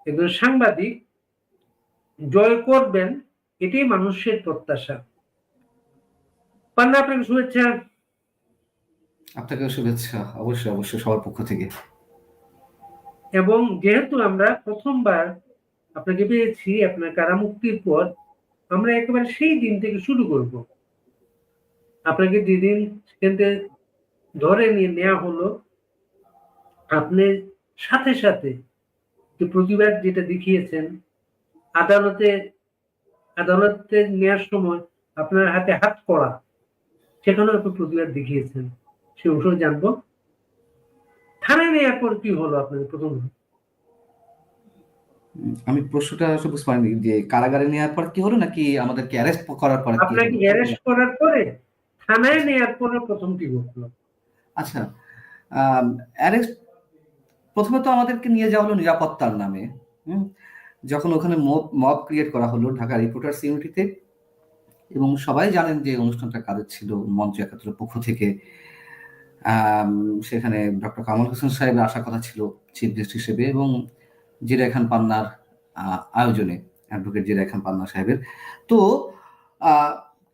একজন সাংবাদিক জয় করবেন, এটাই মানুষের প্রত্যাশা। পান্না, আপনাকে শুভেচ্ছা। আপনাকেও শুভেচ্ছা, অবশ্যই অবশ্যই সবার পক্ষ থেকে। এবং যেহেতু আমরা প্রথমবার আপনাকে পেয়েছি আপনার কারামুক্তির পর, আমরা একেবারে সেই দিন থেকে শুরু করব। আপনাকে যেদিন সেখান থেকে ধরে নিয়ে নেওয়া হলো, আপনি সাথে সাথে যে প্রতিবাদ যেটা দেখিয়েছেন, আদালতে নেওয়ার সময় আপনার হাতে হাত করা, সেখানেও আপনি প্রতিবাদ দেখিয়েছেন, সে অংশ জানবো। থানায় নেওয়ার পর কি হলো আপনার প্রথম? আমি প্রশ্নটা আসলে বুঝতে পারিনি যে কারাগারে নেওয়ার পর কি হলো, নাকি আমাদেরকে অ্যারেস্ট করার পর কি আপনাকে হলো? অ্যারেস্ট করার পরে থানায় নেওয়ার পরে প্রথম কি ঘটলো? আচ্ছা, অ্যারেস্ট প্রথমে তো আমাদেরকে নিয়ে যাওয়া হলো নিরাপত্তার নামে। যখন ওখানে মব ক্রিয়েট করা হলো ঢাকা রিপোর্টার্স ইউনিটিতে, এবং সবাই জানেন যে অনুষ্ঠানটা কাদের ছিল, মঞ্চ ৭১ পক্ষ থেকে। সেখানে ডক্টর কামাল হোসেন সাহেবের আসার কথা ছিল চিফ গেস্ট হিসেবে, এবং জিরা খান পান্নার আয়োজনে, অ্যাডভোকেট জিরা খান পান্না সাহেবের। তো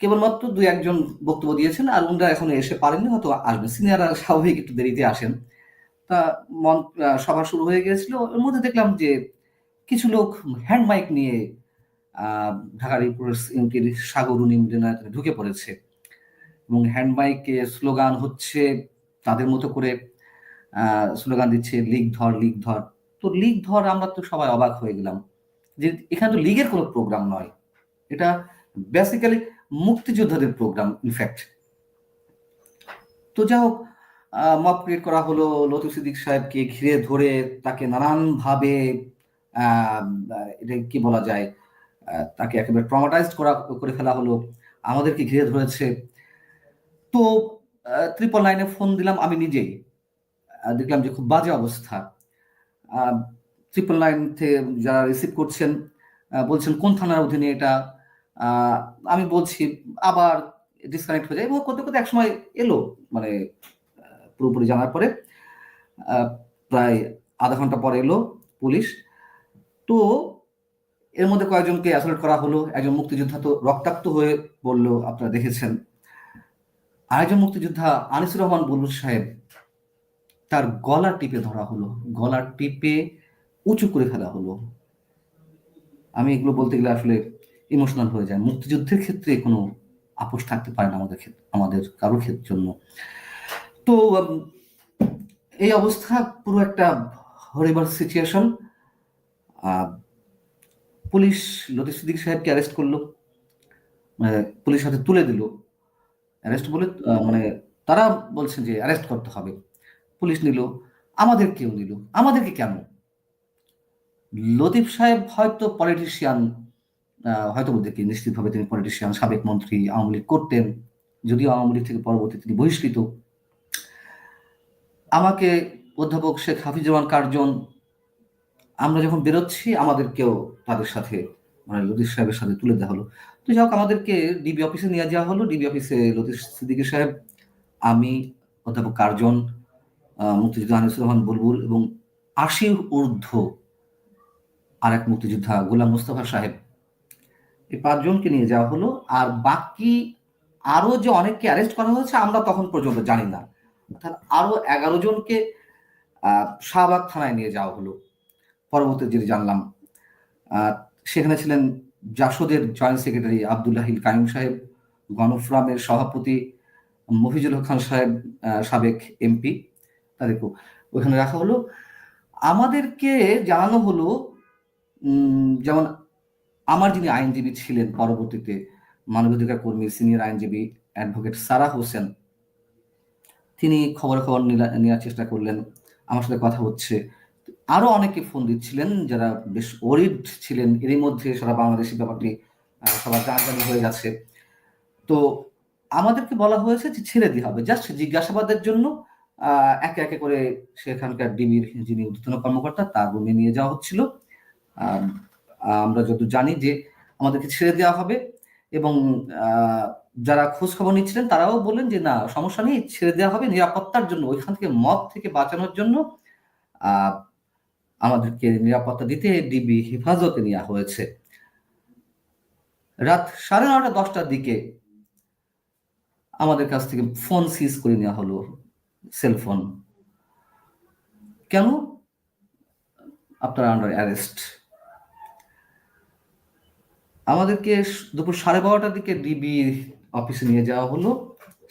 কেবলমাত্র ২-১ জন বক্তব্য দিয়েছেন, আর উনারা এখন এসে পারেননি, হয়তো আসবেন। সিনিয়ররা স্বাভাবিক একটু দেরিতে আসেন। তা সভা শুরু হয়ে গিয়েছিল। এর মধ্যে দেখলাম যে কিছু লোক হ্যান্ড মাইক নিয়ে ঢাকা রিপোর্টার্স ইউনিটির সাগরুনি মিলনায়তনে ঢুকে পড়েছে, এবং হ্যান্ড মাইকে স্লোগান হচ্ছে, তাদের মতো করে স্লোগান দিচ্ছে, লিগ ধর লিগ ধর। তো লিগ ধর, আমরা তো সবাই অবাক হয়ে গেলাম যে এখানে তো লিগের কোনো প্রোগ্রাম নয়, এটা বেসিক্যালি মুক্তিযোদ্ধাদের প্রোগ্রাম ইনফ্যাক্ট। তো যা হোক, মব ক্রিয়েট করা হলো, লতিফ সিদ্দিক সাহেবকে ঘিরে ধরে তাকে নানানভাবে এটা কি বলা যায়, তাকে একেবারে ট্রমাটাইজড করে ফেলা হলো, আমাদেরকে ঘিরে ধরেছে। তো 999-এ ফোন দিলাম আমি নিজেই, দেখলাম যে খুব বাজে অবস্থা। 999 থেকে যারা রিসিভ করছেন বলছেন কোন থানার অধীনে এটা। আমি বলছি, আবার ডিসকানেক্ট হয়ে যায়, এবং করতে করতে একসময় এলো, মানে পুরোপুরি জানার পরে প্রায় আধা ঘন্টা পরে এলো পুলিশ। তো এর মধ্যে কয়েকজনকে অ্যাসল্ট করা হলো। একজন মুক্তিযোদ্ধা তো রক্তাক্ত হয়ে বললো, আপনারা দেখেছেন। আরেকজন মুক্তিযোদ্ধা আনিসুর রহমান বুলবুল সাহেব, তার গলা টিপে ধরা হলো, গলা টিপে উঁচু করে ফেলা হলো। আমি এগুলো বলতে গেলে আসলে ইমোশনাল হয়ে যায়। মুক্তিযুদ্ধের ক্ষেত্রে কোনো আপোষ থাকতে পারে না আমাদের ক্ষেত্রে, আমাদের কারোর ক্ষেত্রের জন্য। তো এই অবস্থা, পুরো একটা হরিবল সিচুয়েশন। পুলিশ লতিফ সিদ্দিক সাহেবকে অ্যারেস্ট করলো, মানে পুলিশ হাতে তুলে দিল। অ্যারেস্ট বলে মানে তারা বলছেন যে অ্যারেস্ট করতে হবে, পুলিশ নিল, আমাদেরকেও নিল। আমাদেরকে কেন? লতিফ সাহেব হয়তো পলিটিশিয়ান, হয়তো বলতে কি নিশ্চিতভাবে তিনি পলিটিশিয়ান, সাবেক মন্ত্রী, আওয়ামী লীগ করতেন, যদিও আওয়ামী লীগ থেকে পরবর্তী তিনি বহিষ্কৃত। আমাকে অধ্যাপক শেখ হাফিজুর রহমান কার্জন, আমরা যখন বেরোচ্ছি আমাদেরকেও তাদের সাথে, মানে লতিফ সাহেবের সাথে তুলে দেওয়া হলো। তো যাই হোক, আমাদেরকে ডিবি অফিসে নিয়ে যাওয়া হলো। ডিবি অফিসে লতিফ সিদ্দিকী সাহেব, আমি, অধ্যাপক কার্জন, মুক্তিযোদ্ধা আনিসুর রহমান বুলবুল, এবং ৮০ ঊর্ধ্ব আর এক মুক্তিযোদ্ধা গোলাম মুস্তফা সাহেব, এই ৫ জনকে নিয়ে যাওয়া হলো। আর বাকি আরো যে অনেককে অ্যারেস্ট করা হয়েছে আমরা তখন পর্যন্ত জানি না। অর্থাৎ আরো ১১ জনকে শাহবাগ থানায় নিয়ে যাওয়া হলো। পরবর্তীতে যেটি জানলাম, সেখানে ছিলেন জাসদের জয়েন্ট সেক্রেটারি আবদুল্লাহিল কাইম সাহেব, গণফোরামের সভাপতি মফিজুল হক খান সাহেব, সাবেক এমপি, তাদেরকেও ওখানে রাখা হলো। আমাদেরকে জানানো হলো, যেমন আমার যিনি আইনজীবী ছিলেন পরবর্তীতে, মানবাধিকার কর্মী, সিনিয়র আইনজীবী অ্যাডভোকেট সারা হোসেন, তিনি খবর নেওয়ার চেষ্টা করলেন, আমার সাথে কথা হচ্ছে। আরো অনেকে ফোন দিচ্ছিলেন যারা বেশ ওরিড ছিলেন। এরই মধ্যে সারা বাংলাদেশি ব্যাপারটি সবার জানাজানি হয়ে গেছে। তো আমাদেরকে বলা হয়েছে যে ছেড়ে দেওয়া হবে, জাস্ট জিজ্ঞাসাবাদের জন্য। একে একে করে সেখানকার ডিবির যিনি ঊর্ধ্বতন কর্মকর্তা, তার রুমে নিয়ে যাওয়া হচ্ছিল। আমরা যত জানি যে আমাদেরকে ছেড়ে দেওয়া হবে, এবং যারা খোঁজ খবর নিচ্ছিলেন তারাও বললেন যে না, সমস্যা নেই, ছেড়ে দেওয়া হবে নিরাপত্তার জন্য, ওইখান থেকে মব থেকে বাঁচানোর জন্য। আমাদেরকে নিরাপত্তা দিতে ডিবি হেফাজতে নেওয়া হয়েছে। রাত 9:30-10টার দিকে আমাদের কাছ থেকে ফোন সিজ করে নেওয়া হলো, সেলফোন। কেন? আপনারা আন্ডার অ্যারেস্ট। আমাদেরকে দুপুর 12:30টার দিকে ডিবি অফিসে নিয়ে যাওয়া হলো।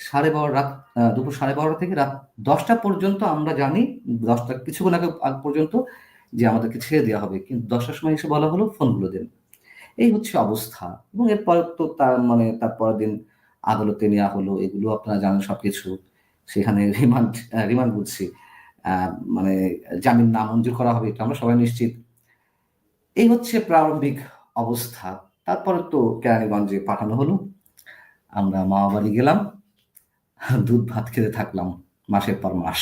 12:30 রাত, দুপুর 12:30 থেকে রাত 10টা পর্যন্ত আমরা জানি, 10টা কিছুক্ষণ আগ পর্যন্ত, যে আমাদেরকে ছেড়ে দেওয়া হবে, কিন্তু 10টার সময় এসে বলা হলো ফোনগুলো দেন। এই হচ্ছে অবস্থা। এবং এরপর তো তার পরের দিন আদালতে নেওয়া হলো, এগুলো আপনারা জানেন সবকিছু। সেখানে রিমান্ড বলছি, মানে জামিন নামঞ্জুর করা হবে, এটা আমরা সবাই নিশ্চিত। এই হচ্ছে প্রারম্ভিক অবস্থা। তারপরে তো কেরানীগঞ্জে পাঠানো হলো, আমরা মামা বাড়ি গেলাম, দুধ ভাত খেতে থাকলাম মাসের পর মাস।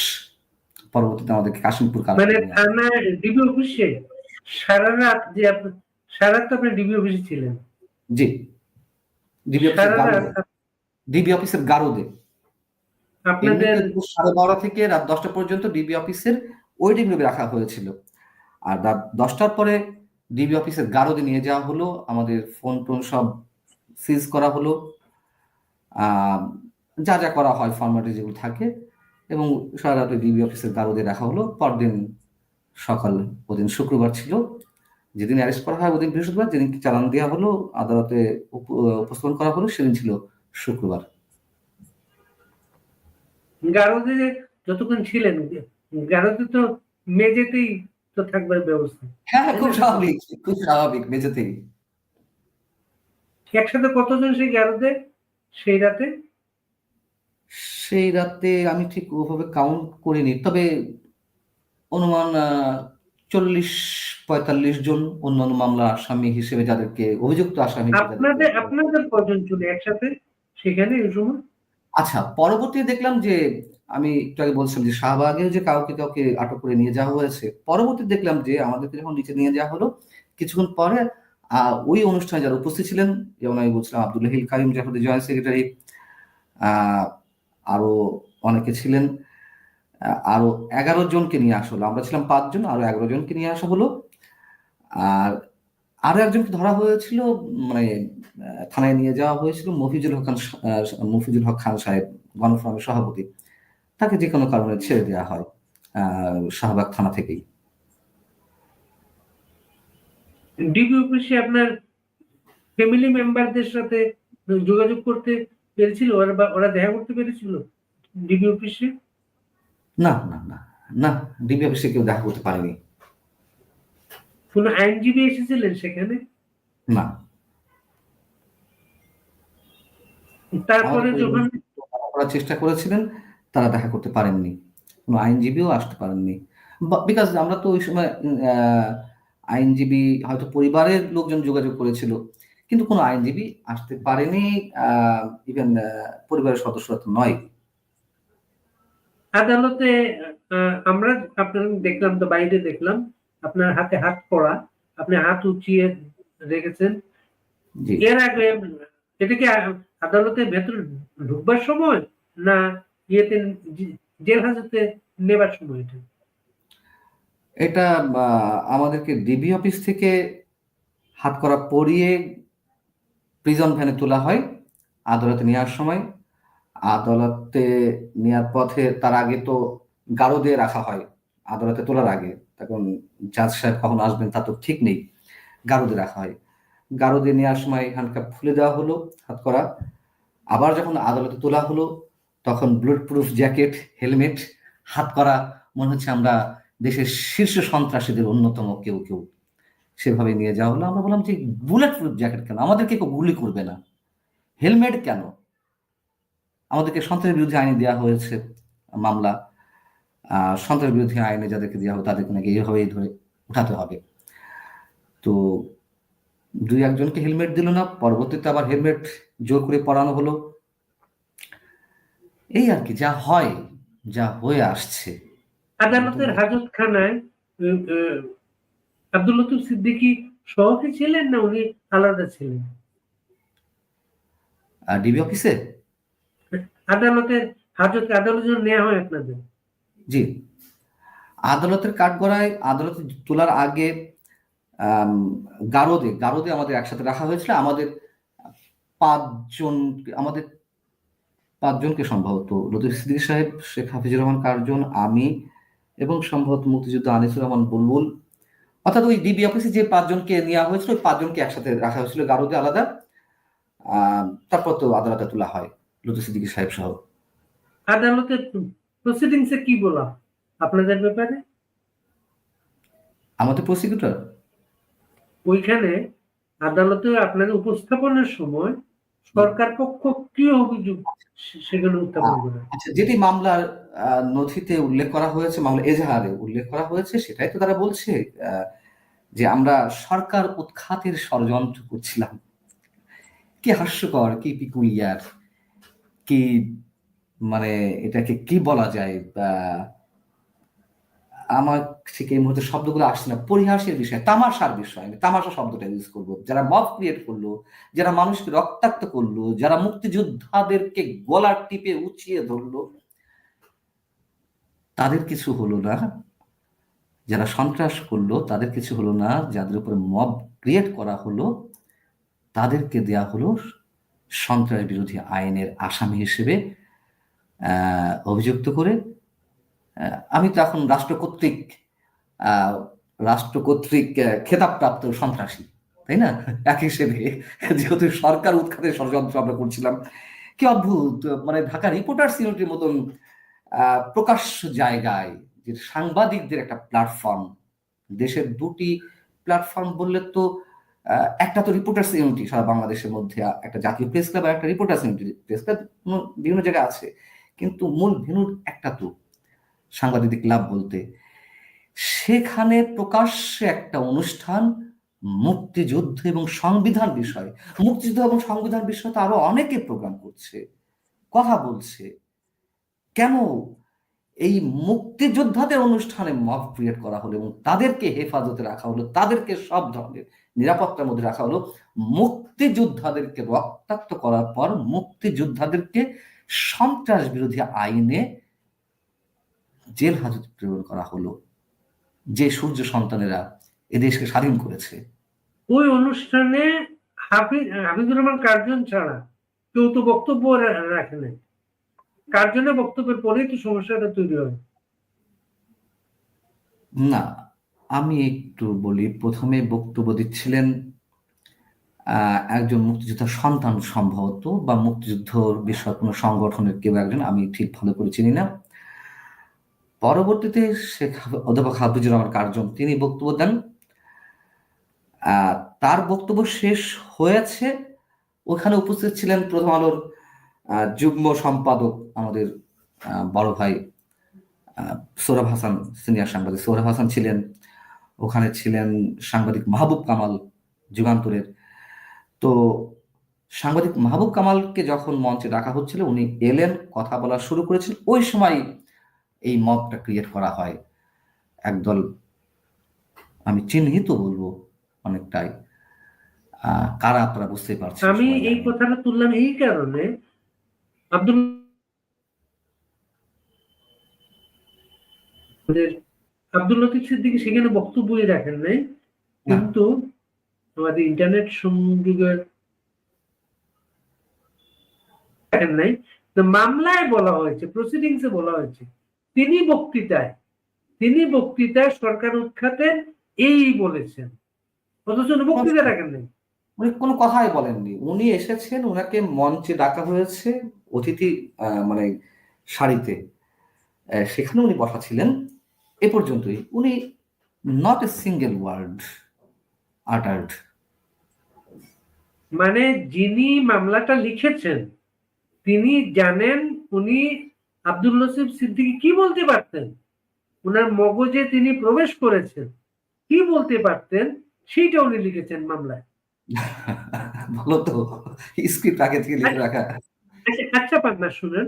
পরবর্তীতে আমাদেরকে কাশিমপুর মানে কারাগারে নিয়ে আসে। থানায় ডিবি অফিসে সারা রাত যে সারা রাত আপনি ডিবি অফিসে ছিলেন? জি, ডিবি অফিসের সারা রাত গারদে। ডিবি অফিসের গারদে। আপনাদের এমনিতে দুপুর 12:30 থেকে রাত 10টা পর্যন্ত ডিবি অফিসের ওয়েটিং রুমে রাখা হয়েছিল, আর রাত 10টার পরে ডিবি অফিসের গারদে নিয়ে যাওয়া হলো। আমাদের ফোন টোন সব সিজ করা হলো, আহ, যা যা করা হয় ফরম্যাটে যেগুলো থাকে, এবং সারা রাতে ডিবি অফিসের গারদে রাখা হলো। পরদিন সকাল, ওদিন শুক্রবার ছিল, যেদিন অ্যারেস্ট করা হয় ওদিন বৃহস্পতিবার, যেদিন চালান দেওয়া হলো আদালতে উপস্থাপন করা হলো সেদিন ছিল শুক্রবার। গারদে যতক্ষণ ছিলেন, গারদে তো মেঝেতেই তো থাকবার ব্যবস্থা, হ্যাঁ, তাই খুব না? স্বাভাবিক, খুব স্বাভাবিক, মেঝেতেই। একসাথে কতজন সেই গারদে সেই রাতে? সেই রাতে আমি ঠিক ওভাবে কাউন্ট করিনি, তবে অনুমান 40-45 জন অন্যান্য মামলা আসামি হিসেবে, যাদেরকে অভিযুক্ত আসামি হিসেবে যাদেরকে। আপনাদের কজন ছিল একসাথে সেখানে ওই সময়? আচ্ছা, পরবর্তীতে দেখলাম যে, আমি একটু আগে বলছিলাম যে শাহবাগেও যে কাউকে কাউকে আটক করে নিয়ে যাওয়া হয়েছে, পরবর্তীতে দেখলাম যে আমাদেরকে যখন নিচে নিয়ে যাওয়া হলো কিছুক্ষণ পরে ওই অনুষ্ঠানে যারা উপস্থিত ছিলেন, যেমন আমি বলছিলাম আব্দুল হিল কাইম জাফর জয়েন্ট সেক্রেটারি, আহ আরো অনেকে ছিলেন, আরো 11 জনকে নিয়ে আসা হলো। আমরা ছিলাম 5 জন, আরো 11 জনকে নিয়ে আসা হলো। আর আরো একজনকে ধরা হয়েছিল, মানে থানায় নিয়ে যাওয়া হয়েছিল, মফিজুল হক খান সাহেব, গণফোরামের সভাপতি। তাকে যে কোনো কারণে ছেড়ে দেওয়া হয় শাহবাগ থানা থেকেই। ডিবি অফিসে আপনার ফ্যামিলি মেম্বারদের সাথে যোগাযোগ করতে পেরেছিল ওরা, বা ওরা দেখা করতে পেরেছিল ডিবি অফিসে? না, না, না, না, ডিবি অফিসে কেউ দেখা করতে পারেনি। কোনো আইনজীবী এসেছিলেন সেখানে? না, আমাদের তারপরে পরিবার যখন দেখা করার চেষ্টা করেছিলেন, তারা দেখা করতে পারেননি। কোনো আইনজীবীও আসতে পারেননি, বিকজ আমরা তো ওই সময় আইনজীবী হয়তো পরিবারের লোকজন যোগাযোগ করেছিল, কিন্তু কোনো আইনজীবী আসতে পারেনি। ইভেন পরিবারের সদস্যরা তো নয়। আদালতে আমরা আপনার দেখলাম তো, বাইরে দেখলাম আপনার হাতে হাত পড়া, আপনি হাত উঁচিয়ে রেখেছেন। জি, এর আগে এটা কি আদালতের ভেতরে ঢুকবার সময়, না ইয়েতে জেল হাজতে নেবার সময়? এটা এটা আমাদেরকে ডিবি অফিস থেকে হাত করা পরিয়ে প্রিজন ভ্যানে তোলা হয় আদালতে নেওয়ার সময়। আদালতে নেওয়ার পথে, তার আগে তো গারদে রাখা হয় আদালতে তোলার আগে। তখন জাজ সাহেব কখন আসবেন তা তো ঠিক নেই, গারদে রাখা হয়। গারদে নেওয়ার সময় হ্যান্ডকাপ খুলে দেওয়া হলো, হাত করা। আবার যখন আদালতে তোলা হলো, তখন বুলেট প্রুফ জ্যাকেট, হেলমেট, হাত করা, মনে হচ্ছে আমরা দেশের শীর্ষ সন্ত্রাসীদের অন্যতম কেউ কেউ, সেভাবে নিয়ে যাওয়া হলো। আমরা বললাম যে বুলেট প্রুফ জ্যাকেট কেন, আমাদেরকে কেউ গুলি করবে না, হেলমেট কেন? আমাদেরকে সন্ত্রাস বিরোধী আইনে দেওয়া হয়েছে মামলা, সন্ত্রাস বিরোধী আইনে যাদেরকে দেওয়া হবে তাদেরকে নাকি এইভাবেই ধরে উঠাতে হবে। তো 2-1 জনকে হেলমেট দিল না, পরবর্তীতে আবার হেলমেট জোর করে পরানো হলো। এই আর কি, যা হয়, যা হয়ে আসছে। আদালতের হাজতখানায় আব্দুল লতিফ সিদ্দিকী সহকে ছিলেন, না উনি আলাদা ছিলেন? ডিবি অফিসে। আদালতের হাজতে আদালত যখন নেওয়া হয় আপনাদের, জি, আদালতের কাঠগড়ায় আদালতে তোলার আগে আম, গারদে গারদে আমাদের একসাথে রাখা হয়েছিল। পাঁচজন আমাদের পাঁচজনকে সম্ভবত লতিফ সিদ্দিকী সাহেব, শেখ হাফিজুর রহমান কার্জন, আমি এবং সম্ভবত মুক্তিযোদ্ধা আনিসুর রহমান বুলবুল, অর্থাৎ ওই ডিবি অফিসে যে পাঁচজনকে নেওয়া হয়েছিল ওই পাঁচজনকে একসাথে রাখা হয়েছিল গারদে আলাদা। তারপর তো আদালতে তোলা হয় লতিফ সিদ্দিকী সাহেব সহ। আদালতের প্রসিডিংসে কি বলা আপনাদের ব্যাপারে? আমাদের প্রসিকিউটর ওইখানে আদালতে আপনাদের উপস্থাপনের সময় সরকার পক্ষ কি অভিযোগ সেগুলো উত্থাপন করে? আচ্ছা, যেটি মামলার নথিতে উল্লেখ করা হয়েছে, মামলা এজাহারে উল্লেখ করা হয়েছে, সেটাই তো তারা বলছে যে আমরা সরকার উৎখাতের ষড়যন্ত্র করছিলাম। কি হাস্যকর, কি পিকুলিয়ার, কি মানে এটাকে কি বলা যায়, আমার ঠিক এই মুহূর্তে শব্দগুলো আসছে না। পরিহাসের বিষয়, তামাশার বিষয়, আমি তামাশা শব্দটা ইউজ করবো। যারা মব ক্রিয়েট করলো, যারা মানুষকে রক্তাক্ত করলো, যারা মুক্তিযোদ্ধাদেরকে গলা টিপে উঁচিয়ে ধরলো, তাদের কিছু হলো না। যারা সন্ত্রাস করলো তাদের কিছু হলো না। যাদের উপরে মব ক্রিয়েট করা হলো তাদেরকে দেয়া হলো সন্ত্রাস বিরোধী আইনের আসামি হিসেবে অভিযুক্ত করে। আমি তো এখন রাষ্ট্র কর্তৃক খেতাবপ্রাপ্ত সন্ত্রাসী, তাই না? এক হিসেবে, যেহেতু সরকার উৎখাতের ষড়যন্ত্র আমরা করছিলাম। কি অদ্ভুত, মানে ঢাকা রিপোর্টার্স ইউনিটির মতন প্রকাশ্য জায়গায়, যে সাংবাদিকদের একটা প্ল্যাটফর্ম, দেশের দুটি প্ল্যাটফর্ম বললে তো একটা তো রিপোর্টার্স ইউনিটি সারা বাংলাদেশের মধ্যে, একটা জাতীয় প্রেস ক্লাব আর একটা রিপোর্টার্স ইউনিটি। প্রেস ক্লাব বিভিন্ন জায়গায় আছে, কিন্তু মূল ভেন্যু একটা তো, সাংবাদিক ক্লাব বলতে। সেখানে প্রকাশ্যে একটা অনুষ্ঠান মুক্তিযুদ্ধ এবং সংবিধান বিষয়, মুক্তিযুদ্ধ এবং সংবিধান বিষয় তো আরো অনেকে প্রোগ্রাম করছে, কথা বলছে। কেন এই মুক্তিযোদ্ধাদের অনুষ্ঠানে মব ক্রিয়েট করা হলো এবং তাদেরকে হেফাজতে রাখা হলো, তাদেরকে সব ধরনের নিরাপত্তার মধ্যে রাখা হলো? মুক্তিযোদ্ধাদেরকে রক্তাক্ত করার পর মুক্তিযোদ্ধাদেরকে সন্ত্রাস বিরোধী আইনে জেল হাজতে প্রেরণ করা হলো, যে সূর্য সন্তানেরা এদেশকে স্বাধীন করেছে। ওই অনুষ্ঠানে হাফিজুর রহমান কার্জন ছাড়া কেউ তো বক্তব্য রাখে নাই। কার্জনের বক্তব্যের পরেই তো সমস্যাটা তৈরি হয়। না, আমি একটু বলি। প্রথমে বক্তব্য দিচ্ছিলেন একজন মুক্তিযোদ্ধার সন্তান সম্ভবত, বা মুক্তিযুদ্ধ বিষয়ক কোনো সংগঠনের কেউ একজন, আমি ঠিক ভালো করে চিনি না। পরবর্তীতে অধ্যাপক হাফিজুর রহমান কার্জন তিনি বক্তব্য দেন। তার বক্তব্য শেষ হয়েছে, ওখানে উপস্থিত ছিলেন প্রথম আলোর যুগ্ম সম্পাদক আমাদের বড় ভাই সোহরাব হাসান, সিনিয়র সাংবাদিক সোহরাব হাসান ছিলেন ওখানে, ছিলেন সাংবাদিক মাহবুব কামাল যুগান্তরের। তো সাংবাদিক মাহবুব কামালকে যখন মঞ্চে ডাকা হচ্ছিল, উনি এলেন, কথা বলা শুরু করেছিলেন। ওই সময় এই মবটা ক্রিয়েট করা হয়। একদল, আমি চিহ্নিত বলবো অনেকটাই, কারা আপনারা বুঝতেই পারছেন। আমি এই কথাটা তুললাম এই কারণে, আব্দুল লতিফ সিদ্দিকী সেখানে বক্তব্যই রাখেন নাই, কিন্তু আমাদের ইন্টারনেট সংযোগের রাখেন নাই। মামলায় বলা হয়েছে, প্রসিডিংসে বলা হয়েছে তিনি বক্তৃতায় সরকার উৎখাতের এই বলেছেন, অথচ বক্তৃতা রাখেন নাই। উনি কোনো কথাই বলেননি। উনি এসেছেন, ওনাকে মঞ্চে ডাকা হয়েছে অতিথি মানে সারিতে, সেখানে উনি বসা ছিলেন। এ পর্যন্তই। উনি নট এ সিঙ্গেল ওয়ার্ড আটার্ড। মানে যিনি মামলাটা লিখেছেন তিনি জানেন উনি আব্দুল লতিফ সিদ্দিকী কি বলতে পারতেন, উনার মগজে তিনি প্রবেশ করেছেন, কি বলতে পারতেন সেইটা উনি লিখেছেন মামলায়। ভালো তো, স্ক্রিপ্ট আগে থেকে লিখে রাখা। আচ্ছা পান্না, শুনেন,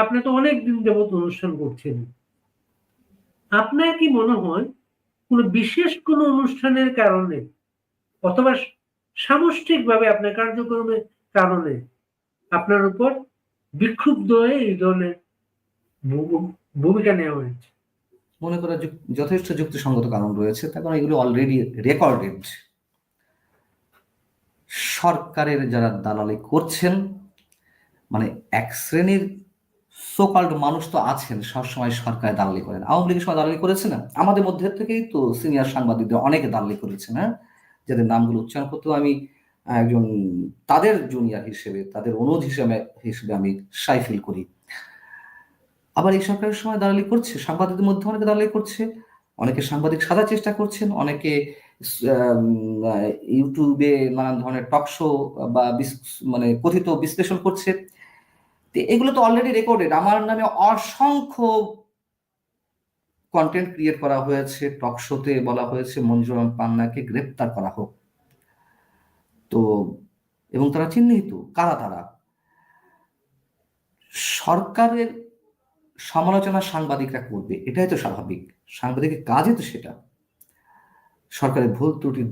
আপনি তো অনেক দিন যাবত অনুষ্ঠান করছেন, আপনার কি মনে হয় কোন বিশেষ কোন অনুষ্ঠানের কারণে অথবা সামষ্টিকভাবে আপনার কার্যক্রমের কারণে আপনার উপর বিক্ষুব্ধ হয়ে এই ধরনের ভূমিকা নেওয়া হয়েছে? মনে করা যথেষ্ট যুক্তিসঙ্গত কারণ রয়েছে, তার কারণ এগুলো অলরেডি রেকর্ডেড। সরকারের যারা দালালি করছেন, মানে এক শ্রেণীর সোকল্ড মানুষ তো আছেন সবসময় সরকারের দালালি করেন। আওয়ামী লীগের সময় দালালি করেছে না, আমাদের মধ্যে থেকেই তো সিনিয়র সাংবাদিকদের অনেকে দালালি করেছে না, যাদের নামগুলো উচ্চারণ করতেও আমি একজন তাদের জুনিয়র হিসেবে, তাদের অনুজ হিসেবে হিসেবে আমি সাই ফিল করি। আবার এই সরকারের সময় দালালি করছে, সাংবাদিকদের মধ্যে অনেকে দালালি করছে, অনেকে সাংবাদিক সাজার চেষ্টা করছেন, অনেকে আম, ইউটিউবে নানান ধরনের টক শো বা মানে কথিত বিশ্লেষণ করছে। তো এগুলো তো অলরেডি রেকর্ডেড। আমার নামে অসংখ্য কন্টেন্ট ক্রিয়েট করা হয়েছে, টক শোতে বলা হয়েছে মঞ্জুরাম পান্নাকে গ্রেপ্তার করা হোক। তো এবং তারা চিহ্নিত কারা তারা। সরকারের সমালোচনা সাংবাদিকরা করবে, এটাই তো স্বাভাবিক, সাংবাদিকের কাজই তো সেটা, সরকারের ভুল ত্রুটি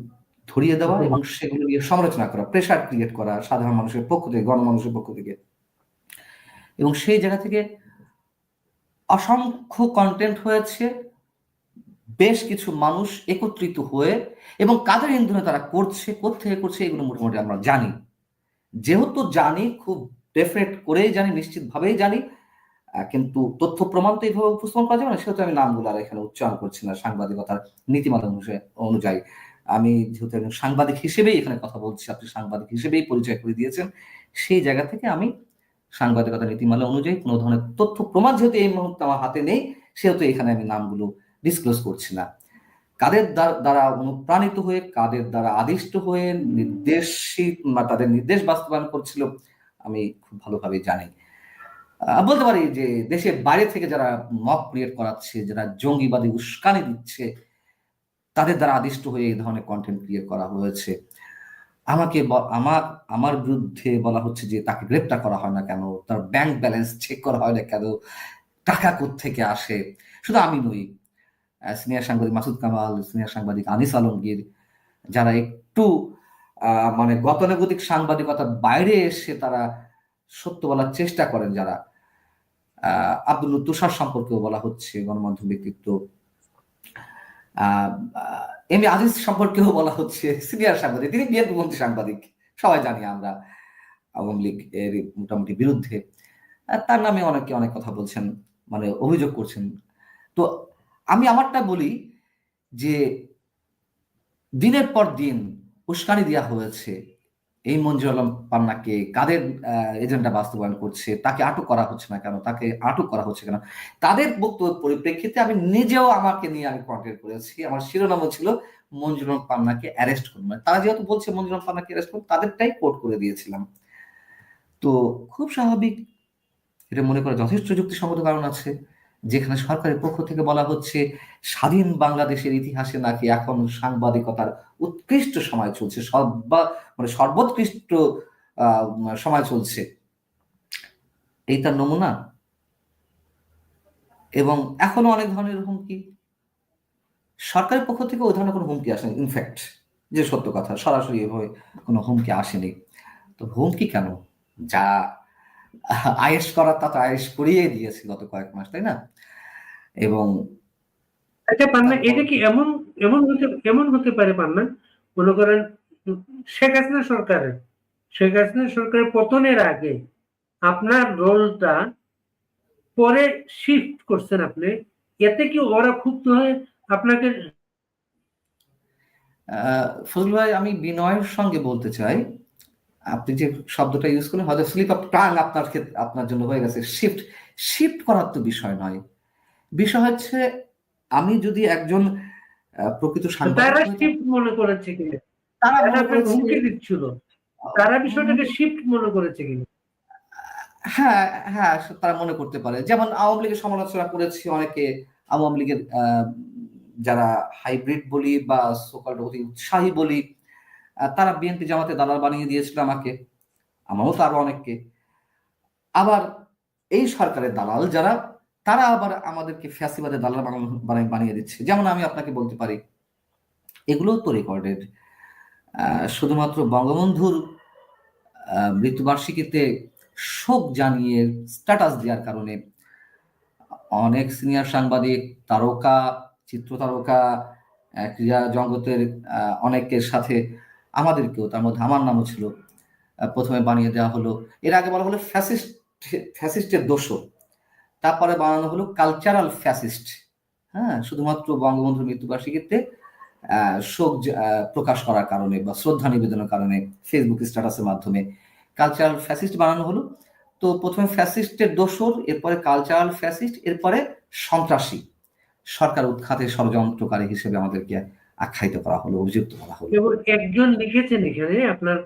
ধরিয়ে দেওয়া এবং সেগুলো নিয়ে সমালোচনা করা, প্রেশার ক্রিয়েট করা সাধারণ মানুষের পক্ষ থেকে, গণমানুষের পক্ষ থেকে। এবং সেই জায়গা থেকে অসংখ্য কন্টেন্ট হয়েছে, বেশ কিছু মানুষ একত্রিত হয়ে, এবং কাদের ইন্ধনে তারা করছে, কোত্থেকে করছে, এগুলো মোটামুটি আমরা জানি। যেহেতু জানি, খুব ডেফিনেট করেই জানি, নিশ্চিতভাবেই জানি, কিন্তু তথ্য প্রমাণ তো এইভাবে উপস্থাপন করা যাবে না, সেহেতু আমি নামগুলো আর এখানে উচ্চারণ করছি না। সাংবাদিকতার নীতিমালা অনুযায়ী আমি যেহেতু একজন সাংবাদিক হিসেবেই এখানে কথা বলছি, আপনি সাংবাদিক হিসেবেই পরিচয় করে দিয়েছেন, সেই জায়গা থেকে আমি সাংবাদিকতা নীতিমালা অনুযায়ী কোনো ধরনের তথ্য প্রমাণ যেহেতু এই মুহূর্তে আমার হাতে নেই, সেহেতু এখানে আমি নামগুলো ডিসক্লোজ করছি না। কাদের দ্বারা অনুপ্রাণিত হয়ে, কাদের দ্বারা আদিষ্ট হয়ে নির্দেশিত বা তাদের নির্দেশ বাস্তবায়ন করছিল, আমি খুব ভালোভাবে জানি। বলতে পারি যে দেশের বাইরে থেকে যারা মক ক্রিয়েট করাচ্ছে, যারা জঙ্গিবাদী উস্কানি দিচ্ছে, তাদের দ্বারা আদিষ্ট হয়ে এই ধরনের কন্টেন্ট ক্রিয়েট করা হয়েছে। আমাকে আমার বিরুদ্ধে বলা হচ্ছে যে তাকে গ্রেপ্তার করা হয় না কেন, তার ব্যাংক ব্যালেন্স চেক করা হয় না কেন, টাকা কোত্থেকে আসে। শুধু আমি নই, সিনিয়র সাংবাদিক মাসুদ কামাল, সিনিয়র সাংবাদিক আনিস আলমগীর, যারা একটু মানে গতানুগতিক সাংবাদিকতার বাইরে এসে তারা সত্য বলার চেষ্টা করেন, যারা আব্দুল তুষার সম্পর্কেও বলা হচ্ছে, গণমাধ্যম ব্যক্তিত্ব, এম এ আজিজ সম্পর্কেও বলা হচ্ছে, সিনিয়র সাংবাদিক, তিনি বিএনপি মন্ত্রী সাংবাদিক, সবাই জানি আমরা, আওয়ামী লীগ এর মোটামুটি বিরুদ্ধে। তার নামে অনেকে অনেক কথা বলছেন, মানে অভিযোগ করছেন। তো আমি আমারটা বলি যে দিনের পর দিন উস্কানি দেওয়া হয়েছে এই মঞ্জুর আলম পান্নাকে, কাদের এজেন্ডা বাস্তবায়ন করছে, তাকে আটক করা হচ্ছে না কেন, তাকে আটক করা হচ্ছে কেন, তাদের বক্তব্যের পরিপ্রেক্ষিতে আমি নিজেও আমাকে নিয়ে আমি কন্টেন্ট করেছি। আমার শিরোনামও ছিল মঞ্জুর আলম পান্নাকে অ্যারেস্ট করুন, মানে তারা যেহেতু বলছে মঞ্জুর আলম পান্নাকে অ্যারেস্ট করুন, তাদেরটাই কোট করে দিয়েছিলাম। তো খুব স্বাভাবিক, এটা মনে করা যথেষ্ট যুক্তিসঙ্গত কারণ আছে। যেখানে সরকারের পক্ষ থেকে বলা হচ্ছে স্বাধীন বাংলাদেশের ইতিহাসে নাকি এখন সাংবাদিকতার উৎকৃষ্ট সময় চলছে, মানে সর্বোৎকৃষ্ট সময় চলছে, এই তার নমুনা। এবং এখনো অনেক ধরনের হুমকি সরকারের পক্ষ থেকে, ওই ধরনের কোনো হুমকি আসেনি। ইনফ্যাক্ট যে সত্য কথা, সরাসরি এভাবে কোনো হুমকি আসেনি। তো হুমকি কেন? যা আয়েশ করার তা তো আয়েশ করিয়ে দিয়েছে গত কয়েক মাস, তাই না? এবং আচ্ছা পান্না, এটা কি এমন এমন হতে পারে পান্না, মনে করেন শেখ হাসিনা সরকারের পতনের আগে আপনার রোলটা পরে শিফট করছেন আপনি, এতে কি ওরা ক্ষুব্ধ হয়ে আপনাকে? ফজল ভাই, আমি বিনয়ের সঙ্গে বলতে চাই, আপনি যে শব্দটা ইউজ করলেন হয়তো স্লিপ অফ টাং আপনার ক্ষেত্রে, আপনার জন্য হয়ে গেছে। শিফট শিফট করার তো বিষয় নয়, বিষয় হচ্ছে আমি যদি একজন প্রকৃত সাংবাদিক তারা হয়ে শিফট মনে করেছে কিনা, তারা তারা মনে আপনাকে করেছে, হুমকি দিচ্ছিল, তারা বিষয়টাকে শিফট মনে করেছে কিনা? হ্যাঁ হ্যাঁ, তারা মনে করতে পারে। যেমন আওয়ামী লীগের সমালোচনা করেছি অনেকে, আওয়ামী লীগের যারা হাইব্রিড বলি বা সোকল্ড অতি উৎসাহী বলি, তারা বিএনপি জামাতে দালাল বানিয়ে দিয়েছিল আমাকে, আমারও তো আরো অনেককে। আবার এই সরকারের দালাল যারা, তারা আবার আমাদেরকে ফ্যাসিবাদের দালাল বানিয়ে দিচ্ছে। যেমন আমি আপনাকে বলতে পারি, এগুলো তো রেকর্ডেড। শুধুমাত্র বঙ্গবন্ধুর মৃত্যুবার্ষিকীতে শোক জানিয়ে স্ট্যাটাস দেওয়ার কারণে অনেক সিনিয়র সাংবাদিক, তারকা, চিত্র তারকা, ক্রীড়া জগতের অনেকের সাথে আমাদেরকেও, তার মধ্যে আমার নামও ছিল, প্রথমে বানিয়ে দেওয়া হলো। এর আগে বলা হলো ফ্যাসিস্ট, ফ্যাসিস্টের দোষর, তারপরে বানানো হলো কালচারাল ফ্যাসিস্ট। হ্যাঁ, শুধুমাত্র বঙ্গবন্ধুর মৃত্যুবার্ষিকীতে শোক প্রকাশ করার কারণে বা শ্রদ্ধা নিবেদনের কারণে ফেসবুক স্ট্যাটাসের মাধ্যমে কালচারাল ফ্যাসিস্ট বানানো হলো। তো প্রথমে ফ্যাসিস্টের দোসর, এরপরে কালচারাল ফ্যাসিস্ট, এরপরে সন্ত্রাসী, সরকার উৎখাতে ষড়যন্ত্রকারী হিসেবে আমাদেরকে আখ্যায়িত করা হলো, অভিযুক্ত করা হলো। এবং একজন লিখেছেন এখানে আপনার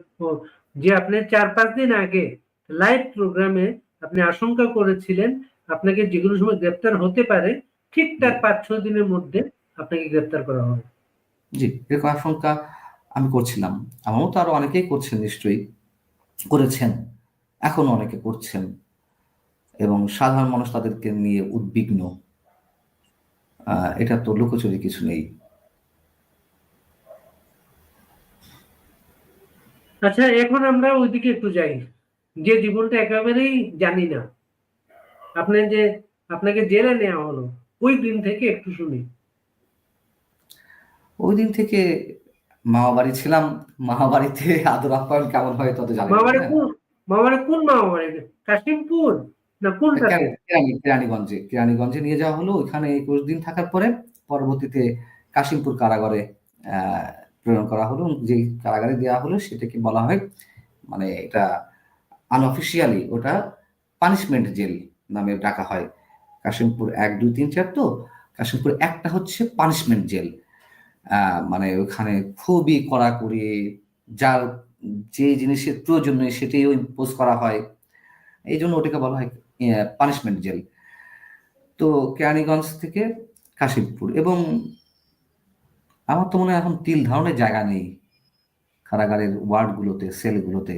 যে আপনি 4-5 দিন আগে লাইভ প্রোগ্রামে আপনি আশঙ্কা করেছিলেন আপনাকে যেগুলো সময় গ্রেপ্তার হতে পারে, ঠিক তার 5-6 দিনের মধ্যে আপনাকে গ্রেপ্তার করা হবে। জি, এরকম আশঙ্কা আমি করছিলাম, আমার মতো আরো অনেকেই করছেন, নিশ্চয়ই করেছেন, এখনো অনেকে করছেন, এবং সাধারণ মানুষ তাদেরকে নিয়ে উদ্বিগ্ন। এটা তো লুকোচুরি কিছু নেই। আচ্ছা, এখন আমরা ওইদিকে একটু যাই, যে জীবনটা একেবারেই জানি না। আপনি যে আপনাকে জেলে নেওয়া হলো ওই দিন থেকে একটু শুনি। ওই দিন থেকে মামা বাড়ি ছিলাম, মামা বাড়িতে আদর আপ্যায়ন কেমন হয় তত জানেন না, মামারে হ্যাঁ। কোন মামারে কোন মামারে কাশিমপুর না কোনটাতে? কেরানীগঞ্জে নিয়ে যাওয়া হলো। ওইখানে 21 দিন থাকার পরে পরবর্তীতে কাশিমপুর কারাগারে আহ, প্রেরণ করা হলো। যে কারাগারে দেওয়া হলো সেটাকে বলা হয়, মানে এটা আনঅফিসিয়ালি ওটা পানিশমেন্ট জেল নামে ডাকা হয়। কাশিমপুর 1, 2, 3, 4, তো কাশিমপুর একটা হচ্ছে পানিশমেন্ট জেল। মানে ওখানে খুবই কড়াকড়ি, যার যে জিনিসের প্রয়োজন নেই সেটাই ইম্পোজ করা হয়, এই জন্য ওটাকে বলা হয় পানিশমেন্ট জেল। তো কেরানীগঞ্জ থেকে কাশিমপুর, এবং আমার তো মনে হয় এখন তিল ধারণের জায়গা নেই কারাগারের ওয়ার্ডগুলোতে, সেলগুলোতে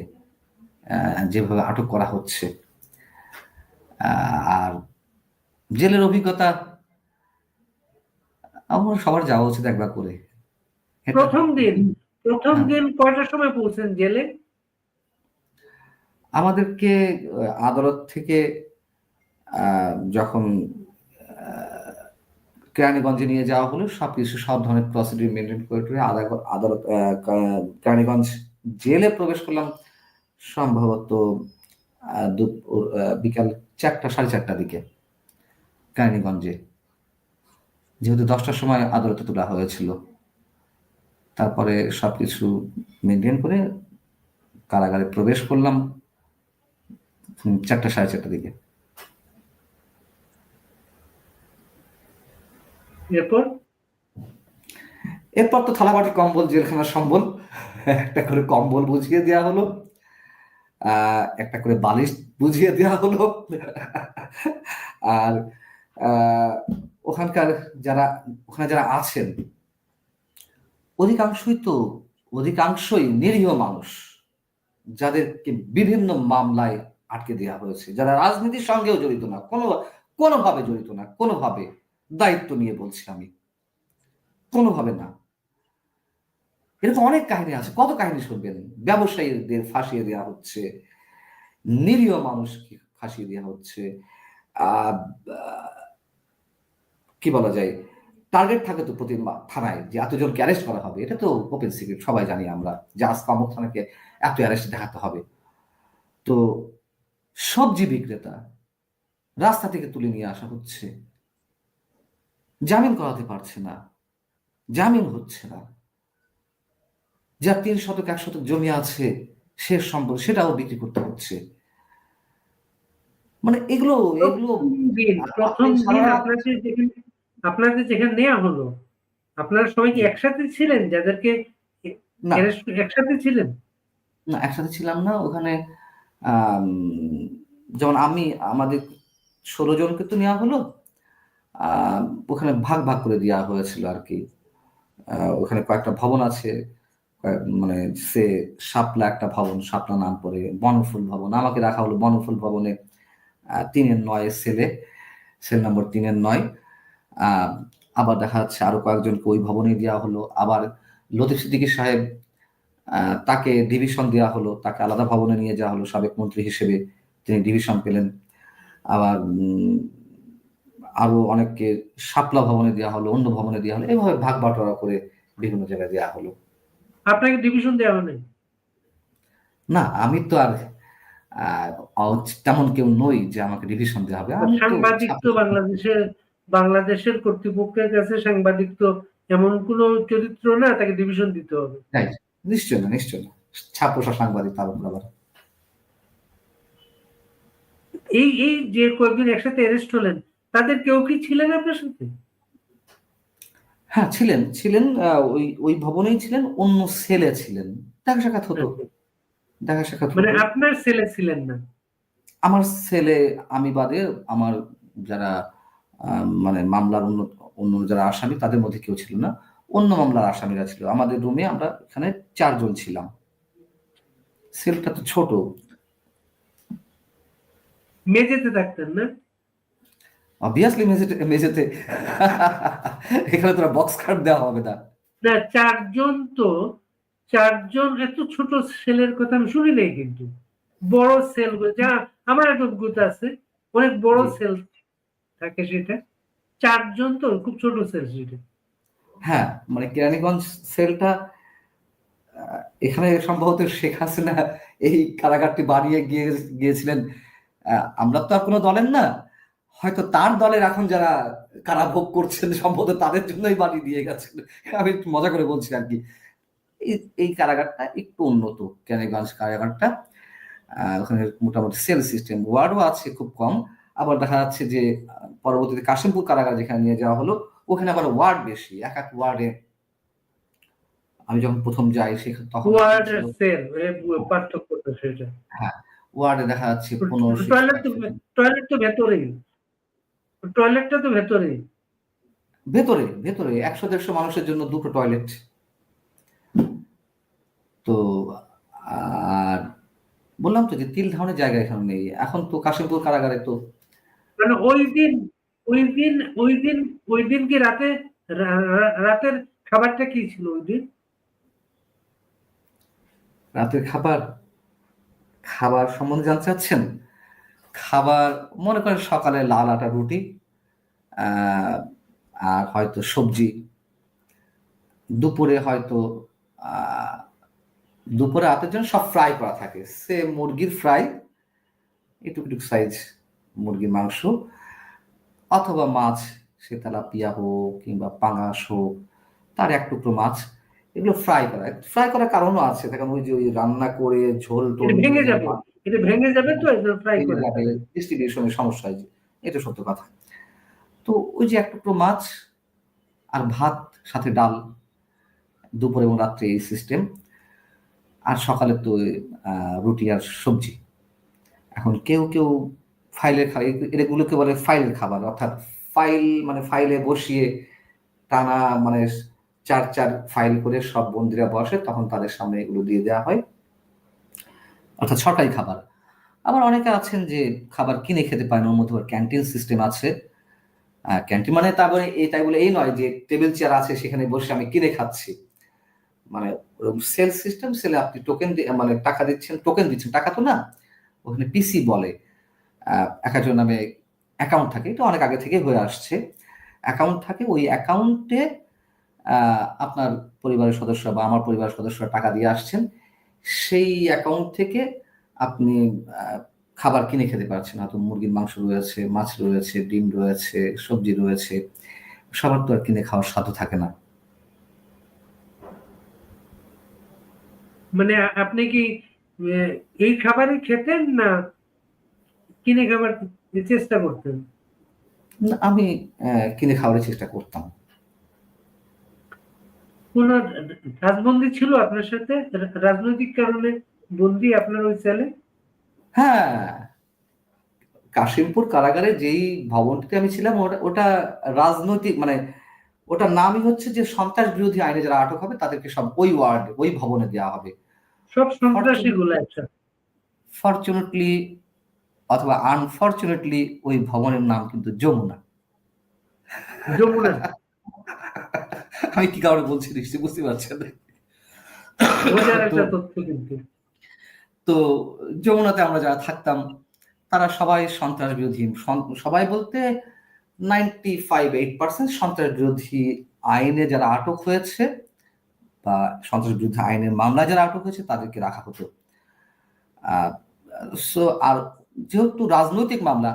যেভাবে আটক করা হচ্ছে। আর জেলের অভিজ্ঞতা আমার সবার যাওয়া উচিত একবার করে। এটা প্রথম দিন প্রথম হ্যাঁ, দিন কয়টার সময় পৌঁছেন জেলে? আমাদেরকে আদালত থেকে যখন কেরানীগঞ্জে নিয়ে যাওয়া হলো, সবকিছু সব ধরনের প্রসিডিউর মেনটেন করে টরে আদালত কেরানীগঞ্জ জেলে প্রবেশ করলাম সম্ভবত বিকাল 4টা, 4:30টার দিকে কেরানীগঞ্জে, যেহেতু 10টার সময় আদালতে তোলা হয়েছিল। তারপরে সবকিছু মেনটেন করে কারাগারে প্রবেশ করলাম 4টা, 4:30টার দিকে। এরপর এরপর তো থালাবাটি কম্বল, জেলখানার সম্বল, একটা করে কম্বল বুঝিয়ে দেওয়া হলো, একটা করে বালিশ বুঝিয়ে দেওয়া হলো। আর আহ, ওখানকার যারা ওখানে যারা আছেন অধিকাংশই তো অধিকাংশই নিরীহ মানুষ, যাদেরকে বিভিন্ন মামলায় আটকে দেওয়া হয়েছে, যারা রাজনীতির সঙ্গেও জড়িত না, কোনোভাবে জড়িত না, কোনোভাবে, দায়িত্ব নিয়ে বলছি আমি, কোনোভাবে না। এরকম অনেক কাহিনী আছে, কত কাহিনী শুনবেন। ব্যবসায়ীদের ফাঁসিয়ে দেওয়া হচ্ছে, নিরীহ মানুষকে ফাঁসিয়ে দেওয়া হচ্ছে। আহ কি বলা যায়, টার্গেট থাকে তো প্রতি থানায় যে এতজনকে অ্যারেস্ট করা হবে, এটা তো ওপেন সিক্রেট, সবাই জানি আমরা যে আজকে অমুক থানাকে এত অ্যারেস্ট দেখাতে হবে। তো সবজি বিক্রেতা রাস্তা থেকে তুলে নিয়ে আসা হচ্ছে, জামিন করাতে পারছে না, জামিন হচ্ছে না। যার 3 শতক 1 শতক জমি আছে সে সম্পদ সেটাও বিক্রি করতে হচ্ছে। মানে এগুলো এগুলো প্রথম আপনি দিন সারা আপনাদের যেখানে নেওয়া হলো, আপনারা সবাই কি একসাথে ছিলেন যাদেরকে না, একসাথে ছিলেন? না একসাথে ছিলাম না ওখানে। আম, যেমন আমাদের 16 জনকে তো নেওয়া হলো, আহ, ওখানে ভাগ ভাগ করে দেওয়া হয়েছিল আর কি। ওখানে কয়েকটা ভবন আছে, মানে সে শাপলা একটা ভবন, শাপলা নাম করে বনফুল ভবন, আমাকে রাখা হলো বনফুল ভবনে 3-9 সেলে, সেল নম্বর 3-9। আহ, আবার দেখা যাচ্ছে আরো কয়েকজনকে ওই ভবনে দেওয়া হলো। আবার লতিফ সিদ্দিকী সাহেব, তাকে ডিভিশন দেওয়া হলো, তাকে আলাদা ভবনে নিয়ে যাওয়া হলো, সাবেক মন্ত্রী হিসেবে তিনি ডিভিশন পেলেন। আবার আরো অনেককে শাপলা ভবনে দেওয়া হলো, অন্য ভবনে দেওয়া হলো, এভাবে ভাগ বাটোয়ারা করে বিভিন্ন জায়গায় দেওয়া হলো। আপনাকে ডিভিশন দেওয়া হয় নাই? না, আমি তো আর তেমন কেউ নই যে আমাকে ডিভিশন দেওয়া হবে। আমি তো সাংবাদিক তো বাংলাদেশের কর্তৃপক্ষের কাছে সাংবাদিক তো এমন কোনো চরিত্র না তাকে ডিভিশন দিতে হবে। তাই, নিশ্চয় না, নিশ্চয় না। ছাপোষা সাংবাদিক তার উপর আবার। এই এই যে কয়েকজন একসাথে অ্যারেস্ট হলেন, তাদের কেউ কি ছিলেন আপনার সাথে? হ্যাঁ, ছিলেন ছিলেন, ওই ওই ভবনেই ছিলেন, অন্য সেলে ছিলেন। দেখা সাক্ষাৎ হতো, আচ্ছা। দেখা সাক্ষাৎ মানে হতো। আপনার ছেলে ছিলেন না? আমার ছেলে, আমি বাদে আমার যারা মানে মামলার অন্য অন্য যারা আসামি, তাদের মধ্যে কেউ ছিল না। অন্য মামলার আসামিরা ছিল। আমাদের রুমে আমরা এখানে 4 জন ছিলাম। সেলটা তো ছোট। মেঝেতে থাকতেন না? অবভিয়াসলি মেঝেতে মেঝেতে। এখানে তোরা বক্স কাট দেওয়া হবে না। না, চারজন তো, চারজন এত ছোট সেলের কথা আমি শুনি নাই কিন্তু। বড় সেল, যা আমার একটা অভিজ্ঞতা আছে, অনেক বড় জি। সেল থাকে সেটা। চারজন তো খুব ছোট সেল সেটা। হ্যাঁ, মানে কেরানীগঞ্জ সেলটা, এখানে সম্ভবত শেখ হাসিনা এই কারাগারটি বানিয়ে গিয়েছিলেন। আমরা তো আর কোনো দলের না, হয়তো তার দলের এখন যারা কারাভোগ করছেন সম্ভবত তাদের জন্যই বানিয়ে দিয়ে গেছেন। আমি একটু মজা করে বলছি আর কি। এই কারাগারটা একটু উন্নত, কেরানীগঞ্জ কারাগারটা। ওখানে মোটামুটি সেল সিস্টেম, ওয়ার্ডও আছে খুব কম। আবার দেখা যাচ্ছে যে পরবর্তীতে কাশিমপুর কারাগার যেখানে নিয়ে যাওয়া হলো, ওখানে আবার ওয়ার্ড বেশি, এক এক ওয়ার্ডে। আমি যখন প্রথম যাই সেখানে তখন ওয়ার্ড ছিল, সেল পার্থক্যটা সেটা। হ্যাঁ, ওয়ার্ডে দেখা যাচ্ছে 15 টয়লেট 16 তো, 17। টয়লেট তো ভেতরেই, টয়লেটটা তো ভেতরেই। ভেতরে ভেতরে 100 150 মানুষের জন্য 2টো টয়লেট। তো আর বললাম তো যে তিল ধারণের জায়গা এখানে নেই। এখন তো কাশিমপুর কারাগারে তো মানে ওই দিন ওই দিন ওই দিন কি রাতে রাতের খাবারটা কি ছিল ওই দিন? রাতের খাবার, খাবার সম্বন্ধে জানতে চাচ্ছেন? খাবার, মনে করেন সকালে লাল আটা রুটি, আহ, আর হয়তো সবজি। দুপুরে হয়তো আহ, দুপুরে রাতের জন্য সব ফ্রাই করা থাকে, সে মুরগির ফ্রাই, এটুকু এটুকু সাইজ মুরগির মাংস, অথবা মাছ, সে তেলাপিয়া হোক কিংবা পাঙাশ হোক, তার এক টুকরো মাছ। এগুলো ফ্রাই করা, ফ্রাই করার কারণও আছে, কারণ ওই যে ওই রান্না করে ঝোল টোল এটা ভেঙে দিয়ে যাবে, এটা ভেঙে যাবে তো ফ্রাই ভেঙে করে যাবে, তারা। ডিস্ট্রিবিউশনের সমস্যা হয়, এটা সত্য কথা। তো ওই যে এক টুকরো মাছ আর ভাত, সাথে ডাল, দুপুর এবং রাত্রে এই সিস্টেম। আর সকালে তো রুটি আর সবজি। এখন কেউ কেউ ফাইলের খাবার, এগুলোকে বলে ফাইলের খাবার, অর্থাৎ ফাইল মানে ফাইলে বসিয়ে টানা, মানে 4 4 ফাইল করে সব বন্দিরা বসে, তখন তাদের সামনে এগুলো দিয়ে দেওয়া হয়, অর্থাৎ সরকারি খাবার। আবার অনেকে আছেন যে খাবার কিনে খেতে পারেন, ওর মধ্যে ক্যান্টিন সিস্টেম আছে। ক্যান্টিন মানে তারপরে এই তাই বলে এই নয় যে টেবিল চেয়ার আছে সেখানে বসে আমি কিনে খাচ্ছি। মানে সেল সিস্টেম, সেলে আপনি টোকেন মানে টাকা দিচ্ছেন, টোকেন দিচ্ছেন, টাকা তো না, ওখানে পিসি বলে। এক একজন নামে অ্যাকাউন্ট থাকে, এটা অনেক আগে থেকে হয়ে আসছে। অ্যাকাউন্ট থাকে, ওই অ্যাকাউন্টে আপনার পরিবারের সদস্য বা আমার পরিবারের সদস্যরা টাকা দিয়ে আসছেন, সেই অ্যাকাউন্ট থেকে আপনি আহ, খাবার কিনে খেতে পারছেন। হয়তো মুরগির মাংস রয়েছে, মাছ রয়েছে, ডিম রয়েছে, সবজি রয়েছে। সবার তো আর কিনে খাওয়ার সাধ্য থাকে না। মানে আপনি কি আহ, এই খাবারই খেতেন না কিনে খাবার চেষ্টা করতেন? না, আমি কিনে খাওয়ার চেষ্টা করতাম। কোন রাজবন্দি ছিল আপনার সাথে, রাজনৈতিক কারণে বন্দি আপনার ওই সেলে? হ্যাঁ, কাশিমপুর কারাগারে যেই ভবনটিতে আমি ছিলাম, ওটা ওটা রাজনৈতিক, মানে ওটার নামই হচ্ছে যে সন্ত্রাস বিরোধী আইনে যারা আটক হবে তাদেরকে সব ওই ওয়ার্ড, ওই ভবনে দেওয়া হবে। সব সন্ত্রাসী গুলো একসাথে? ফরচুনেটলি অথবা আনফরচুনেটলি ওই ভবনের নাম কিন্তু যমুনা। যমুনা? আমি কি কারণে বলছি নিশ্চয়ই বুঝতে পারছেন। মজার তো একটা তথ্য কিন্তু। তো যমুনাতে আমরা যারা থাকতাম তারা সবাই সন্ত্রাস বিরোধী, সবাই বলতে 95-8% সন্ত্রাস বিরোধী আইনে যারা আটক হয়েছে বা সন্ত্রাস বিরোধী আইনের মামলায় যারা আটক হয়েছে তাদেরকে রাখা হতো। সো আর যেহেতু রাজনৈতিক মামলা,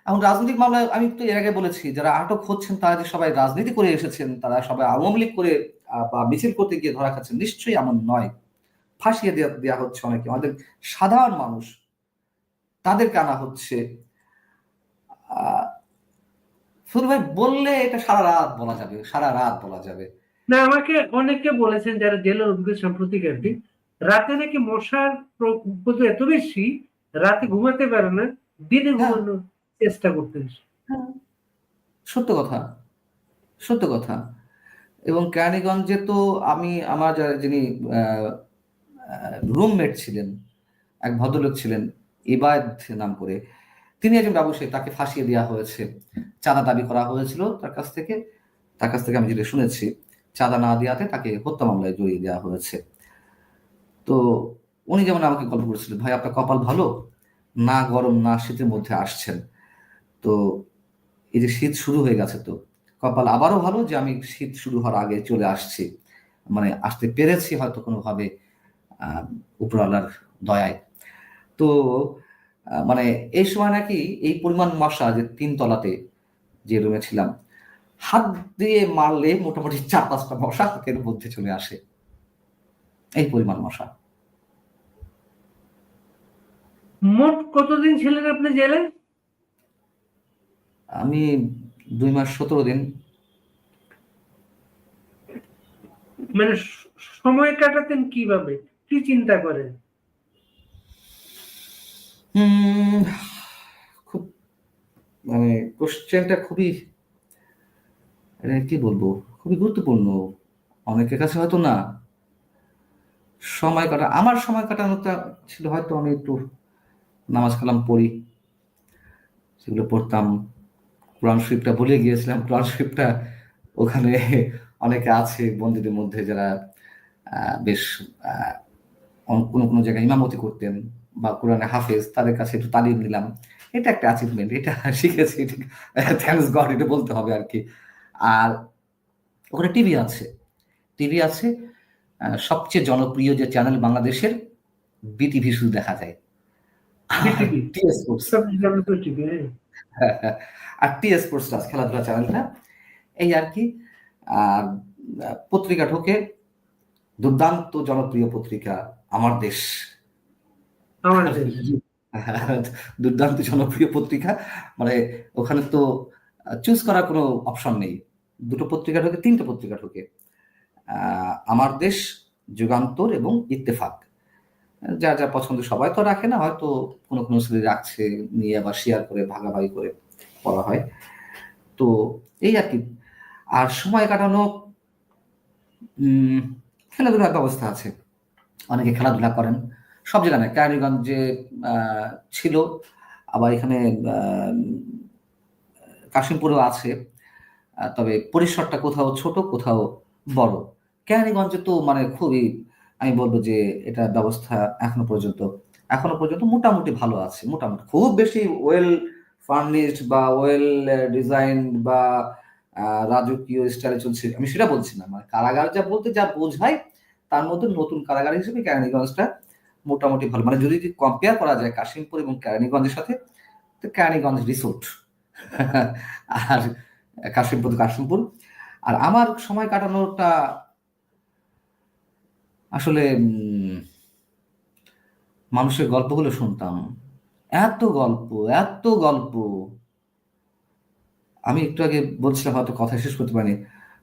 এখন রাজনৈতিক মামলায় আমি তো এর আগে বলেছি যারা আটক হচ্ছেন তারা যে সবাই রাজনীতি করে এসেছেন, তারা সবাই আওয়ামী লীগ করে বা মিছিল করতে গিয়ে ধরা খাচ্ছেন, নিশ্চয়ই এমন নয়। ফাঁসিয়ে দেওয়া হচ্ছে অনেকে, আমাদের সাধারণ মানুষ, তাদেরকে আনা হচ্ছে। শুধু ভাই বললে এটা সারা রাত বলা যাবে, সারা রাত বলা যাবে। না, আমাকে অনেকে বলেছেন যারা জেলার অভিজ্ঞ সাম্প্রতিকার্থী, রাতে নাকি মশার প্রকোপ এত বেশি, রাতে ঘুমাতে পারে না, দিনে হ্যাঁ, ঘুমানোর চেষ্টা করতেন। হ্যাঁ, সত্য কথা, সত্য কথা। এবং কেরানীগঞ্জে তো আমি আমার যিনি রুমমেট ছিলেন, এক ভদ্রলোক ছিলেন ইবাদ নাম করে, তিনি একজন ব্যবসায়ী, তাকে ফাঁসিয়ে দেওয়া হয়েছে। চাঁদা দাবি করা হয়েছিল তার কাছ থেকে, আমি যেটা শুনেছি চাঁদা না দেওয়াতে তাকে হত্যা মামলায় জড়িয়ে দেওয়া হয়েছে। তো উনি যেমন আমাকে গল্প করেছিলেন, ভাই আপনার কপাল ভালো, না গরম না শীতের মধ্যে আসছেন। তো এই যে শীত শুরু হয়ে গেছে, তো কপাল আবারও ভালো যে আমি শীত শুরু হওয়ার আগে চলে আসছি, মানে আসতে পেরেছি হয়তো কোনোভাবে আহ উপরওয়ালার দয়ায়। তো মানে এই সময় নাকি এই পরিমাণ মশা, যে 3 তলাতে যে রুমে ছিলাম, হাত দিয়ে মারলে মোটামুটি 4-5টা মশা হাতের মধ্যে চলে আসে, এই পরিমাণ মশা। মোট কতদিন ছিলেন আপনি জেলে? আমি 2 মাস 17 দিন। মানে সময় কাটাতেন কিভাবে, কি চিন্তা করেন? হুম, খুব মানে কোশ্চেনটা খুবই কি বলবো, খুবই গুরুত্বপূর্ণ। অনেকের কাছে হয়তো না। আমার সময় কাটানোটা ছিল হয়তো আমি একটু নামাজ কালাম পড়ি, সেগুলো পড়তাম। কোরআন শরীফটা ভুলে গিয়েছিলাম, কোরআন শরীফটা ওখানে অনেকে আছে বন্দীদের মধ্যে যারা বেশ আহ, কোনো কোনো জায়গায় ইমামতি করতেন বা কোরআনে হাফেজ, তাদের কাছে একটু তালিম নিলাম। এটা একটা অ্যাচিভমেন্ট, এটা শিখেছি, থ্যাঙ্কস গড, এটা বলতে হবে আর কি। আর ওখানে টিভি আছে, টিভি আছে। সবচেয়ে জনপ্রিয় যে চ্যানেল বাংলাদেশের, বিটিভি শুধু দেখা যায়। আর বিটিভি, টি স্পোর্টস, সবচেয়ে জনপ্রিয় টিভি, হ্যাঁ। আর টি স্পোর্টস আছে খেলাধুলা চ্যানেলটা, এই আর কি। আর পত্রিকা ঢোকে, দুর্দান্ত জনপ্রিয় পত্রিকা আমার দেশ। আমার দেশ। দুর্দান্ত জনপ্রিয় পত্রিকা, মানে ওখানে তো চুজ করার কোনো অপশন নেই। 2টো পত্রিকা ঢোকে, 3টে পত্রিকা ঢোকে, আমার দেশ, যুগান্তর এবং ইত্তেফাক। যা যা পছন্দ সবাই তো রাখে না, হয়তো কোনো কোনো শ্রেণী রাখছে, নিয়ে আবার শেয়ার করে ভাগাভাগি করে পড়া হয়। তো এই আর কি। আর সময় কাটানো, খেলাধুলার ব্যবস্থা আছে, অনেকে খেলাধুলা করেন সব জায়গায় না, কেরানীগঞ্জে আহ, ছিল, আবার এখানে আহ, কাশিমপুরেও আছে। তবে পরিসরটা কোথাও ছোট কোথাও বড়। কেরানীগঞ্জে তো মানে খুবই, আমি বলবো যে এটা ব্যবস্থা এখনো পর্যন্ত মোটামুটি ভালো আছে, মোটামুটি খুব বেশি ওয়েল ফার্নিশড বা ওয়েল ডিজাইন বা রাজকীয় স্টাইলে চলছে আমি সেটা বলছি না। মানে কারাগার যা বলতে যা বোঝায়, তার মধ্যে নতুন কারাগার হিসেবে কেরানীগঞ্জটা মোটামুটি ভালো। মানে যদি কম্পেয়ার করা যায় কাশিমপুর এবং কেরানীগঞ্জের সাথে, তো কেরানীগঞ্জ রিসোর্ট আর কাশিমপুর তো কাশিমপুর। আর আমার সময় কাটানোটা আসলে মানুষের গল্পগুলো শুনতাম, এত গল্প, এত গল্প। আমি একটু আগে বলছিলাম, হয়তো কথা শেষ করতে পারিনি,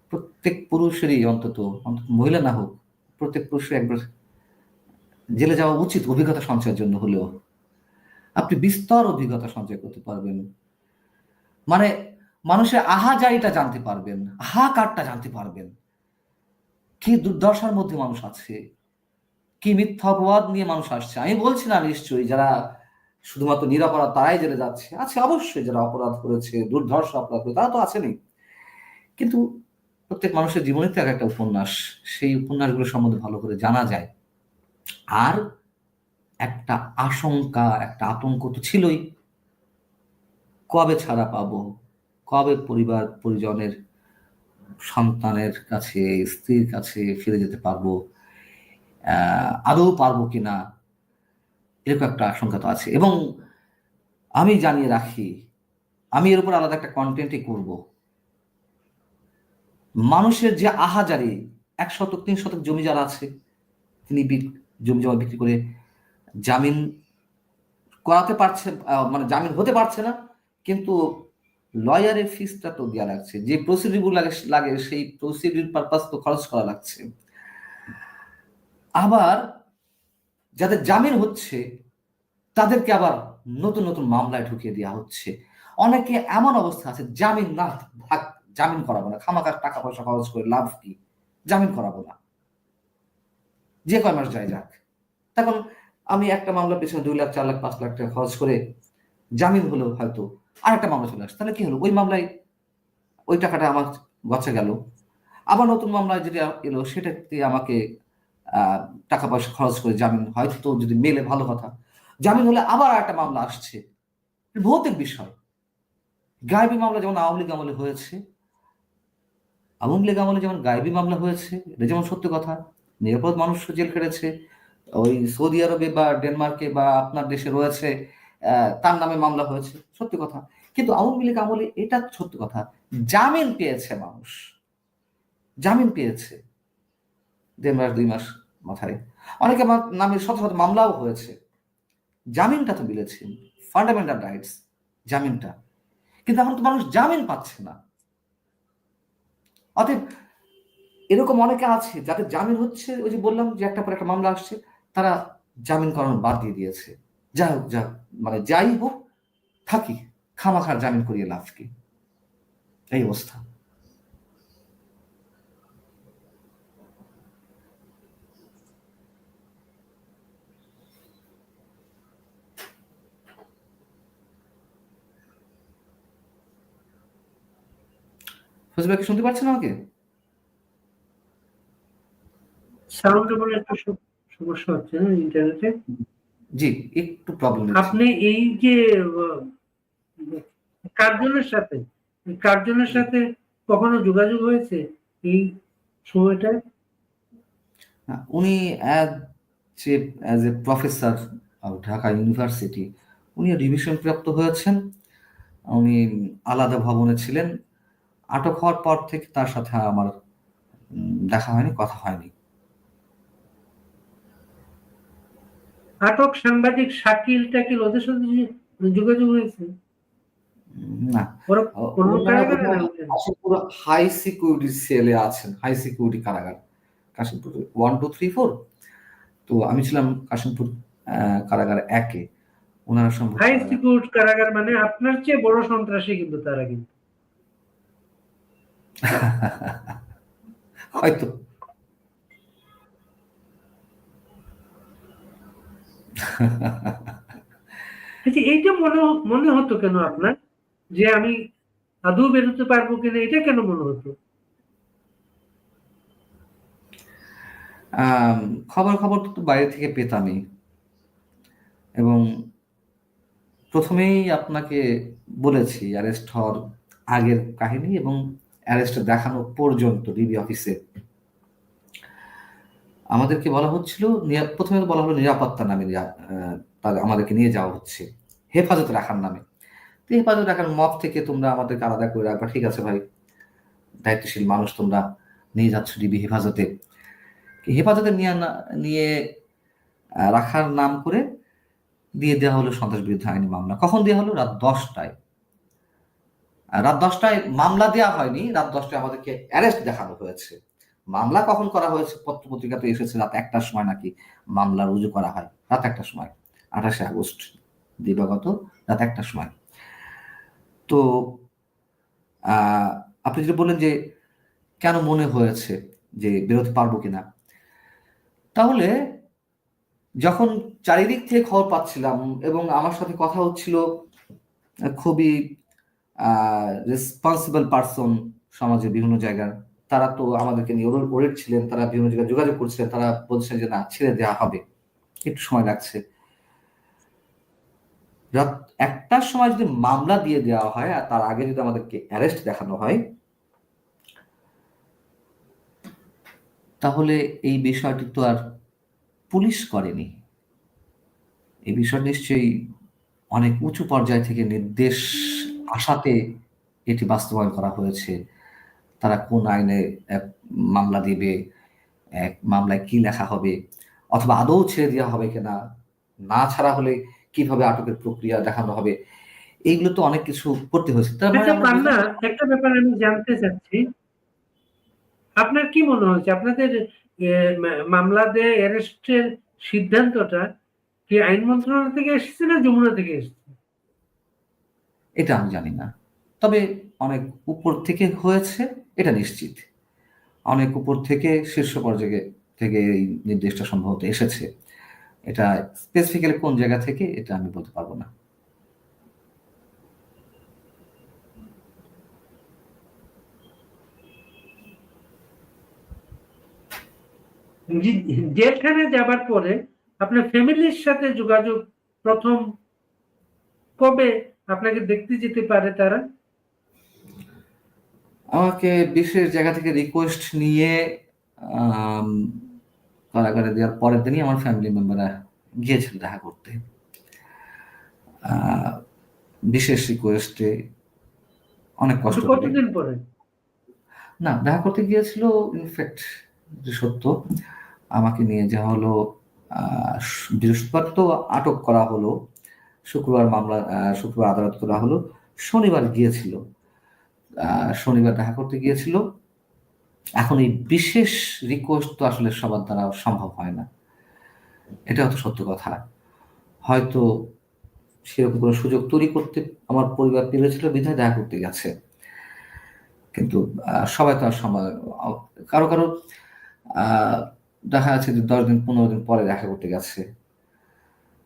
প্রত্যেক পুরুষেরই অন্তত অন্তত মহিলা না হোক, প্রত্যেক পুরুষের একবার জেলে যাওয়া উচিত অভিজ্ঞতা সঞ্চয়ের জন্য হলেও। আপনি বিস্তর অভিজ্ঞতা সঞ্চয় করতে পারবেন, মানে মানুষের আহাজারিটা জানতে পারবেন, হাহাকারটা জানতে পারবেন, কি দুর্দশার মধ্যে মানুষ আছে, কি মিথ্যা অপবাদ নিয়ে মানুষ আসছে। আমি বলছি না নিশ্চয়ই যারা শুধুমাত্র নিরপরাধ তারাই জেলে যাচ্ছে, আছে অবশ্যই যারা অপরাধ করেছে, দুর্ধর্ষ অপরাধ করেছে, তারা তো আছেনই। কিন্তু প্রত্যেক মানুষের জীবনে তো এক একটা উপন্যাস, সেই উপন্যাসগুলো সম্বন্ধে ভালো করে জানা যায়। আর একটা আশঙ্কা, একটা আতঙ্ক তো ছিলই, কবে ছাড়া পাবো, কবে পরিবার পরিজনের সন্তানের কাছে, স্ত্রীর কাছে ফিরে যেতে পারবো, আদৌ পারবো কিনা, এরকম একটা আশঙ্কা তো আছে। এবং আমি জানিয়ে রাখি, আমি এর উপর আলাদা একটা কন্টেন্টই করব। মানুষের যে আহাজারি, 1 শতক 3 শতক জমি যারা আছে, তিনি জমি জমা বিক্রি করে জামিন করাতে পারছে, মানে জামিন হতে পারছে না, কিন্তু লয়ারের ফিসটা তো দেওয়া লাগছে, যে প্রসিডিউর লাগে লাগে সেই প্রসিডিউর পারপাস তো খরচ করা লাগছে। আবার যাদের জামিন হচ্ছে তাদেরকে আবার নতুন নতুন মামলায় ঢুকিয়ে দেওয়া হচ্ছে। অনেকে এমন অবস্থা আছে, জামিন না থাক, জামিন করাবো না, খামাখার টাকা পয়সা খরচ করে লাভ কি, জামিন করাবো না, যে কয় মাস যায় যাক। তখন আমি একটা মামলার পেছনে 2 লাখ 4 লাখ 5 লাখ টাকা খরচ করে জামিন হলো, হয়তো আরেকটা মামলা চলে আসছে, তাহলে কি হলো, ওই মামলায় ওই টাকাটা আমার গছে গেল। আবার নতুন মামলায় যেটা এলো সেটাতে আমাকে আহ, টাকা পয়সা খরচ করে জামিন, হয়তো যদি মেলে ভালো কথা, জামিন হলে আবার একটা মামলা আসছে। ভৌতিক বিষয়। গায়েবী মামলা যেমন আওয়ামী লীগ আমলে হয়েছে, আওয়ামী লীগ আমলে যেমন গায়েবী মামলা হয়েছে, এটা যেমন সত্যি কথা, নিরাপরাধ মানুষ জেল খেটেছে, ওই সৌদি আরবে বা ডেনমার্কে বা আপনার দেশে রয়েছে, তার নামে মামলা হয়েছে, সত্যি কথা। কিন্তু আওয়ামী লীগ আমলে, এটা সত্যি কথা, জামিন পেয়েছে মানুষ, জামিন পেয়েছে 1.5 মাস 2 মাস মাথায়, অনেকে আমার নামে শত শত মামলাও হয়েছে, জামিনটা তো মিলেছে, ফান্ডামেন্টাল রাইটস, জামিনটা। কিন্তু এখন তো মানুষ জামিন পাচ্ছে না। অতএব এরকম অনেকে আছে যাদের জামিন হচ্ছে, ওই যে বললাম যে একটা পর একটা মামলা আসছে, তারা জামিন করানো বাদ দিয়ে দিয়েছে। যাই হোক, যা মানে যাই হোক, থাকি, খামাখার জামিন করিয়ে লাভ কি, এই অবস্থা। ফজল ভাই কি শুনতে পাচ্ছেন আমাকে? সাউন্ডে বলে একটু সমস্যা হচ্ছে না ইন্টারনেটে। জি, একটু প্রবলেম হচ্ছে। আপনি এই যে আহ, কার্জনের সাথে কার্জনের সাথে কখনো যোগাযোগ হয়েছে এই সময়টায়? উনি as as a professor of Dhaka university, উনি ডিভিশন প্রাপ্ত হয়েছেন। উনি আলাদা ভবনে ছিলেন। আটক হওয়ার পর থেকে তার সাথে আর আমার দেখা হয়নি, কথা হয়নি। আটক সাংবাদিক শাকিল টাকিল ওদের সাথে যোগাযোগ হয়েছে? না, ওরা অন্য ওনারা কারাগারে না বোধহয় ওদের? কাশিমপুর হাই সিকিউরিটি সেলে আছেন, হাই সিকিউরিটি কারাগার, কাশিমপুর 1 2 3 4। তো আমি ছিলাম কাশিমপুর কারাগার 1-এ, ওনারা সম্ভবত হাই কারাগার সিকিউরিটি কারাগার মানে আপনার চেয়ে বড় সন্ত্রাসী কিন্তু তারা কিন্তু। হয়তো। আচ্ছা, এইটা মনে মনে হতো কেন আপনার, যে আমি আদৌ বেরোতে পারবো কিনা, এটা কেন মনে হতো? আম, খবর খবর তো বাইরে থেকে পেতামই, এবং প্রথমেই আপনাকে বলেছি অ্যারেস্ট হওয়ার আগের কাহিনী এবং অ্যারেস্ট দেখানো পর্যন্ত ডিবি অফিসে আমাদেরকে বলা হচ্ছিল, প্রথমে তো বলা হলো নিরাপত্তার নামে আমাদেরকে নিয়ে যাওয়া হচ্ছে, হেফাজতে রাখার নামে। তো হেফাজতে রাখার মত থেকে তোমরা আমাদেরকে আলাদা করে রাখবা, ঠিক আছে ভাই, দায়িত্বশীল মানুষ, তোমরা নিয়ে যাচ্ছ ডিবি হেফাজতে। হেফাজতে নিয়ে রাখার নাম করে দিয়ে দেওয়া হলো সন্ত্রাস বিরুদ্ধে আইনি মামলা। কখন দেওয়া হলো? রাত 10টায়। রাত 10টায় মামলা দেওয়া হয়নি, রাত 10টায় আমাদেরকে অ্যারেস্ট দেখানো হয়েছে। মামলা কখন করা হয়েছে পত্র পত্রিকাতে এসেছে রাত 1টার সময় নাকি মামলা রুজু করা হয়, রাত 1টার সময়, 28শে আগস্ট দিবাগত রাত 1টার সময়। তো আহ আপনি যেটা বললেন যে কেন মনে হয়েছে যে বেরোতে পারবো কিনা, তাহলে যখন চারিদিক থেকে খবর পাচ্ছিলাম এবং আমার সাথে কথা হচ্ছিল খুবই রেসপন্সিবল পার্সন সমাজের বিভিন্ন জায়গার, তারা তো আমাদেরকে নিয়ে ওরেড ছিলেন, তারা বিভিন্ন জায়গায় যোগাযোগ করছিলেন, তারা বলছেন যে না, ছেড়ে দেওয়া হবে, একটু সময় লাগছে। রাত 1টার সময় যদি মামলা দিয়ে দেওয়া হয় আর তার আগে যদি আমাদেরকে অ্যারেস্ট দেখানো হয়, তাহলে এই বিষয়টি তো আর পুলিশ করেনি। এই বিষয় নিশ্চয়ই অনেক উঁচু পর্যায় থেকে নির্দেশ আসাতে এটি বাস্তবায়ন করা হয়েছে। তারা কোন আইনে এক মামলা দিবে, এক মামলায় কি লেখা হবে, অথবা আদৌ ছেড়ে দেওয়া হবে কিনা, না ছাড়া হলে কিভাবে আটকের প্রক্রিয়া দেখানো হবে, এইগুলো তো অনেক কিছু করতে হয়েছে। তার মানে আচ্ছা আমরা পান্না, বুঝলাম একটা ব্যাপার আমি জানতে চাচ্ছি, আপনার কি মনে হচ্ছে আপনাদের মামলা দিয়ে অ্যারেস্টের সিদ্ধান্তটা কি আইন মন্ত্রণালয় থেকে এসেছে না যমুনা থেকে এসেছে? এটা আমি জানি না, তবে অনেক উপর থেকে হয়েছে এটা নিশ্চিত। অনেক উপর থেকে শীর্ষ পর্যায়ে থেকে এই নির্দেশটা সম্ভবত এসেছে। এটা স্পেসিফিক্যালি কোন জায়গা থেকে এটা আমি বলতে পারবো না। জেলখানে যাবার পরে আপনার ফ্যামিলির সাথে যোগাযোগ প্রথম কবে আপনাকে দেখতে যেতে পারে তারা? আমাকে বিশেষ জায়গা থেকে রিকোয়েস্ট নিয়ে আম, কারাগারে দেওয়ার পরের দিনই আমার ফ্যামিলি মেম্বাররা গিয়েছিল দেখা করতে। আহ, বিশেষ রিকোয়েস্টে, অনেক কষ্ট করে। কতদিন পরে? না, দেখা করতে গিয়েছিল। ইনফ্যাক্ট যে সত্য, আমাকে নিয়ে যাওয়া হলো। বৃহস্পতিবার তো আটক করা হলো, শুক্রবার আদালত করা হলো, শনিবার গিয়েছিল। শনিবার দেখা করতে গিয়েছিল। এখন এই বিশেষ রিকোয়েস্ট তো আসলে সবার দ্বারা সম্ভব হয় না, এটা হয়তো সত্য কথা। হয়তো সেরকম কোনো সুযোগ তৈরি করতে আমার পরিবার পেরেছিল বিধায় দেখা করতে গেছে। কিন্তু সবাই তো আর সময়, কারো কারো আহ, দেখা যাচ্ছে যে 10 দিন 15 দিন পরে দেখা করতে গেছে,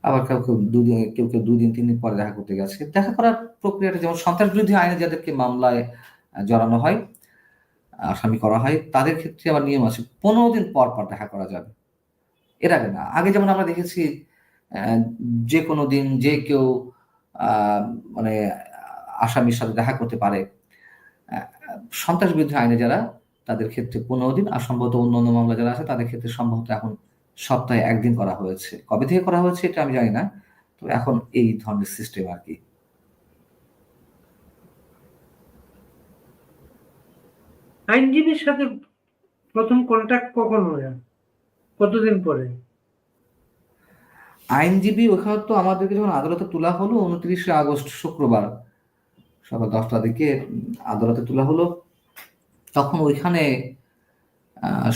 আবার কেউ কেউ 2 দিন, কেউ কেউ 2 দিন 3 দিন পরে দেখা করতে গেছে। দেখা করার প্রক্রিয়াটা যেমন সন্ত্রাস বিরোধী আইনে যাদেরকে মামলায় জড়ানো হয়, আসামি করা হয়, তাদের ক্ষেত্রে আবার নিয়ম আছে 15 দিন পর পর দেখা করা যাবে, এর আগে না। আগে যেমন আমরা দেখেছি আহ, যে কোনো দিন যে কেউ আহ, মানে আসামির সাথে দেখা করতে পারে। আহ, সন্ত্রাস বিরোধী আইনে যারা, তাদের ক্ষেত্রে 15 দিন, আর সম্ভবত অন্য অন্য মামলা যারা আছে তাদের ক্ষেত্রে সম্ভবত এখন সপ্তাহে 1 দিন করা হয়েছে। কবে থেকে করা হয়েছে এটা আমি জানি না, তো এখন এই ধরনের সিস্টেম আর কি। আইনজীবীর সাথে প্রথম কন্ট্যাক্ট কখন হয়, কতদিন পরে? আইনজীবী ওখানে তো আমাদেরকে যখন আদালতে তোলা হলো 29শে আগস্ট শুক্রবার সকাল 10টার দিকে আদালতে তোলা হলো, তখন ওইখানে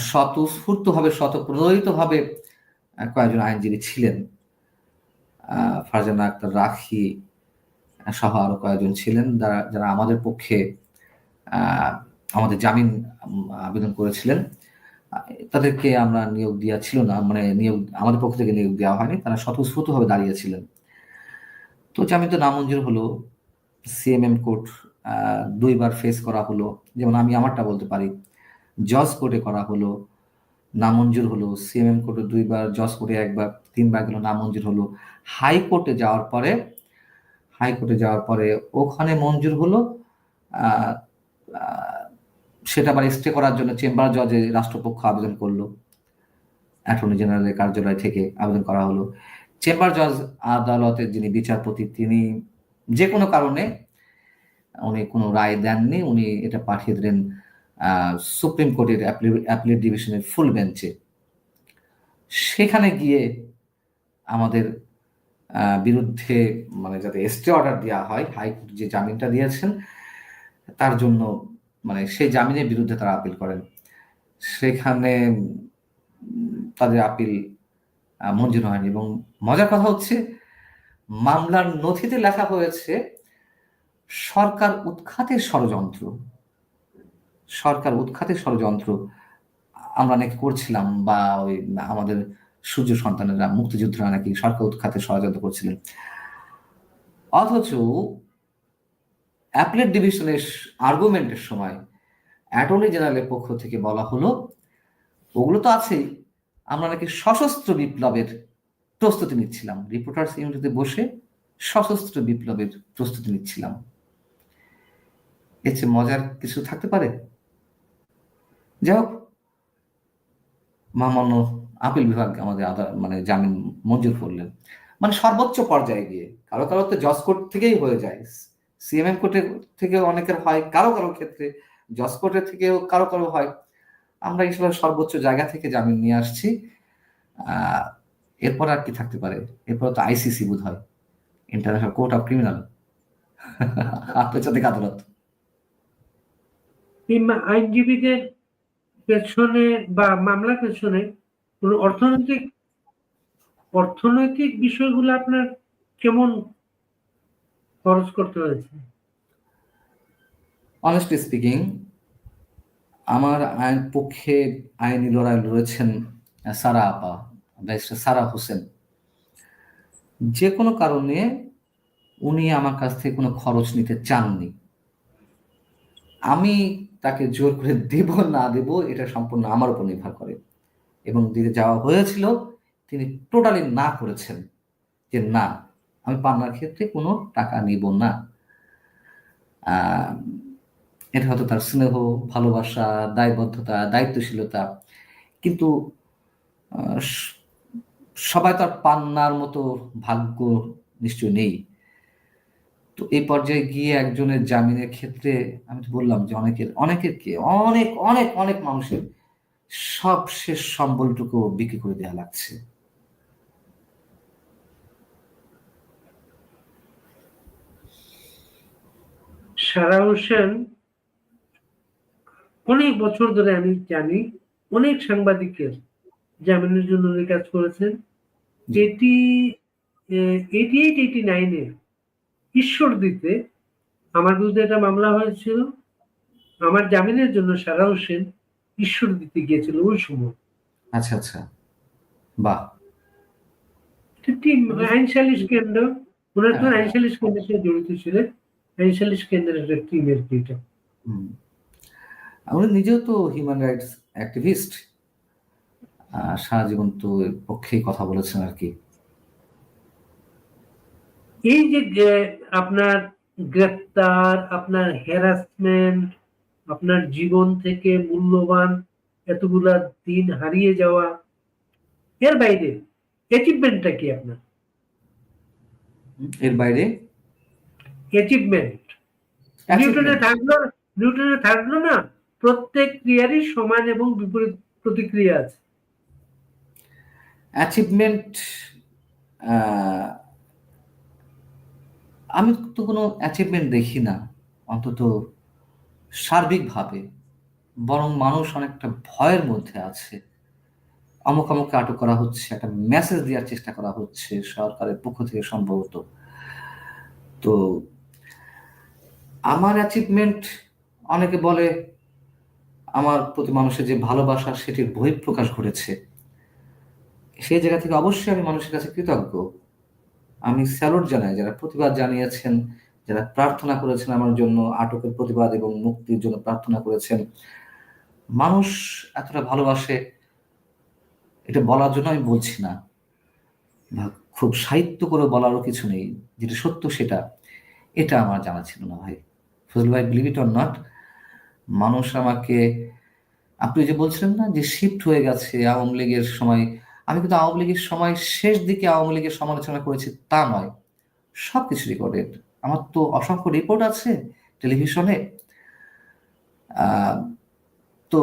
স্বতঃস্ফূর্তভাবে স্বতঃপ্রণোদিতভাবে কয়েকজন আইনজীবী ছিলেন। ফারজানা আক্তার রাখি সহ আরো কয়েকজন ছিলেন, যারা যারা আমাদের পক্ষে আহ, আমাদের জামিন আবেদন করেছিলেন। তাদেরকে আমরা নিয়োগ দেওয়া ছিল না, মানে নিয়োগ আমাদের পক্ষ থেকে নিয়োগ দেওয়া হয়নি, তারা স্বতঃস্ফূর্তভাবে দাঁড়িয়েছিলেন। তো জামিন তো নামঞ্জুর হলো। সিএমএম কোর্ট 2বার ফেস করা হলো, যেমন আমি আমারটা বলতে পারি। জজ কোর্টে করা হলো, নামঞ্জুর হলো। সিএমএম কোর্টে 2বার, জজ কোর্টে 1বার, 3বার গেল, নামঞ্জুর হলো। হাইকোর্টে যাওয়ার পরে হাইকোর্টে যাওয়ার পরে ওখানে মঞ্জুর হলো। আহ, আহ, সেটা আবার স্টে করার জন্য চেম্বার জজে রাষ্ট্রপক্ষ আবেদন করলো, অ্যাটর্নি জেনারেলের কার্যালয় থেকে আবেদন করা হলো। চেম্বার জজ আদালতের যিনি বিচারপতি, তিনি যে কোনো কারণে উনি কোনো রায় দেননি, উনি এটা পাঠিয়ে দিলেন সুপ্রিম কোর্টের অ্যাপিলেট ডিভিশনের ফুল বেঞ্চে। সেখানে গিয়ে আমাদের বিরুদ্ধে, মানে যাতে স্টে অর্ডার দেওয়া হয়, হাইকোর্ট যে জামিনটা দিয়েছেন তার জন্য, মানে সেই জামিনের বিরুদ্ধে তারা আপিল করেন। সেখানে তাদের আপিল মঞ্জুর হয়নি। এবং মজার কথা হচ্ছে, মামলার নথিতে লেখা হয়েছে সরকার উৎখাতের ষড়যন্ত্র। সরকার উৎখাতের ষড়যন্ত্র আমরা নাকি করছিলাম, বা ওই আমাদের সূর্য সন্তানেরা, মুক্তিযোদ্ধারা নাকি সরকার উৎখাতের ষড়যন্ত্র করছিলেন। অথচ অ্যাপিলেট ডিভিশনের আর্গুমেন্টের সময় অ্যাটর্নি জেনারেলের পক্ষ থেকে বলা হলো ওগুলো তো আছেই, আমরা নাকি সশস্ত্র বিপ্লবের প্রস্তুতি নিচ্ছিলাম। রিপোর্টার্স ইউনিটিতে বসে সশস্ত্র বিপ্লবের প্রস্তুতি নিচ্ছিলাম। এর চেয়ে মজার কিছু থাকতে পারে? যাই হোক, মহামান্য আপিল বিভাগ আমাদের মানে জামিন মঞ্জুর করলেন, মানে সর্বোচ্চ পর্যায়ে গিয়ে। কারো কারো তো জজ কোর্ট থেকেই হয়ে যায়, সিএমএম কোর্টের থেকে অনেকের হয়, কারো কারো ক্ষেত্রে জজ কোর্টের থেকেও কারো কারো হয়। আমরা ইসলামের সর্বোচ্চ জায়গা থেকে জামিন নিয়ে আসছি। আহ এরপর আর কি থাকতে পারে? এরপর তো আইসিসি বোধ হয়, ইন্টারন্যাশনাল কোর্ট অফ ক্রিমিনাল, আন্তর্জাতিক আদালত। কিংবা আইনজীবীদের পেছনে বা মামলার পেছনে কোনো অর্থনৈতিক বিষয়গুলো আপনার কেমন খরচ করতে হয়েছে? অনেস্টলি স্পিকিং, আমার আইন পক্ষে আইনি লড়াই লড়েছেন সারা আপা, ব্যারিস্টার সারা হোসেন। যে কোনো কারণে উনি আমার কাছ থেকে কোনো খরচ নিতে চাননি। আমি তাকে জোর করে দেব না দেব এটা সম্পূর্ণ আমার উপর নির্ভর করে, এবং দিতে যাওয়া হয়েছিল তিনি টোটালি না করেছেন, যে না, আমি পান্নার ক্ষেত্রে কোনো টাকা নিব না। আহ এটা হয়তো তার স্নেহ, ভালোবাসা, দায়বদ্ধতা, দায়িত্বশীলতা। কিন্তু আহ, স- সবাই তো আর পান্নার মতো ভাগ্য নিশ্চয় নেই। তো এই পর্যায়ে গিয়ে একজনের জামিনের ক্ষেত্রে আমি তো বললাম যে অনেকের অনেকের কে অনেক অনেক অনেক মানুষের সব শেষ সম্বলটুকু বিক্রি করে দেওয়া লাগছে। সারা হোসেন অনেক বছর ধরে আমি জানি অনেক সাংবাদিকের জামিনের জন্য উনি কাজ করেছেন। জি। এটি 88-89-এ ঈশ্বরদীতে আমার বিরুদ্ধে একটা মামলা হয়েছিল। আমার জামিনের জন্য সারা হোসেন ঈশ্বরদীতে গিয়েছিল ওই সময়। আচ্ছা আচ্ছা, বাহ। একটি আইন সালিশ কেন্দ্র, ওনার তো হ্যাঁ, আইন সালিশ কেন্দ্রের সাথে জড়িত ছিলেন। আইন সালিশ কেন্দ্রের একটা টিম আর কি এটা। হুম। উনি নিজেও তো হিউম্যান রাইটস অ্যাক্টিভিস্ট, সারা জীবন তো এর পক্ষেই কথা বলেছেন আর কি। এই যে আপনার গ্রেফতার, আপনার হ্যারাসমেন্ট, আপনার জীবন থেকে মূল্যবান এতগুলা দিন হারিয়ে যাওয়া, এর বাইরে অ্যাচিভমেন্টটা কি আপনার? এর বাইরে অ্যাচিভমেন্ট অ্যাচিভমেন্ট নিউটনে থাকলো না, প্রত্যেক ক্রিয়ারই সমান এবং বিপরীত প্রতিক্রিয়া আছে। অ্যাচিভমেন্ট আমি তো কোনো অ্যাচিভমেন্ট দেখি না, অন্তত সার্বিকভাবে। বরং মানুষ অনেকটা ভয়ের মধ্যে আছে। অমুক অমুককে আটক করা হচ্ছে, একটা মেসেজ দেওয়ার চেষ্টা করা হচ্ছে সরকারের পক্ষ থেকে সম্ভবত। তো আমার অ্যাচিভমেন্ট, অনেকে বলে আমার প্রতি মানুষের যে ভালোবাসা সেটির বহিঃপ্রকাশ ঘটেছে। সেই জায়গা থেকে অবশ্যই আমি মানুষের কাছে কৃতজ্ঞ। আমি স্যালুট জানাই যারা প্রতিবাদ জানিয়েছেন, যারা প্রার্থনা করেছেন আমার জন্য, আটকের প্রতিবাদ এবং মুক্তির জন্য প্রার্থনা করেছেন। মানুষ এতটা ভালোবাসে, এটা বলার জন্য আমি বলছি না, বা খুব সাহিত্য করে বলারও কিছু নেই। যেটা সত্য সেটা, এটা আমার জানা ছিল না ভাই। ফজল ভাই, বিলিভ ইট অর নট, মানুষ আমাকে, আপনি যে বলছিলেন না যে শিফট হয়ে গেছে আওয়ামী লীগের সময়, আমি কিন্তু আওয়ামী লীগের সময় শেষ দিকে আওয়ামী লীগের সমালোচনা করেছি তা নয়, সবকিছু রেকর্ডেড। আমার তো অসংখ্য রিপোর্ট আছে টেলিভিশনে। আহ, তো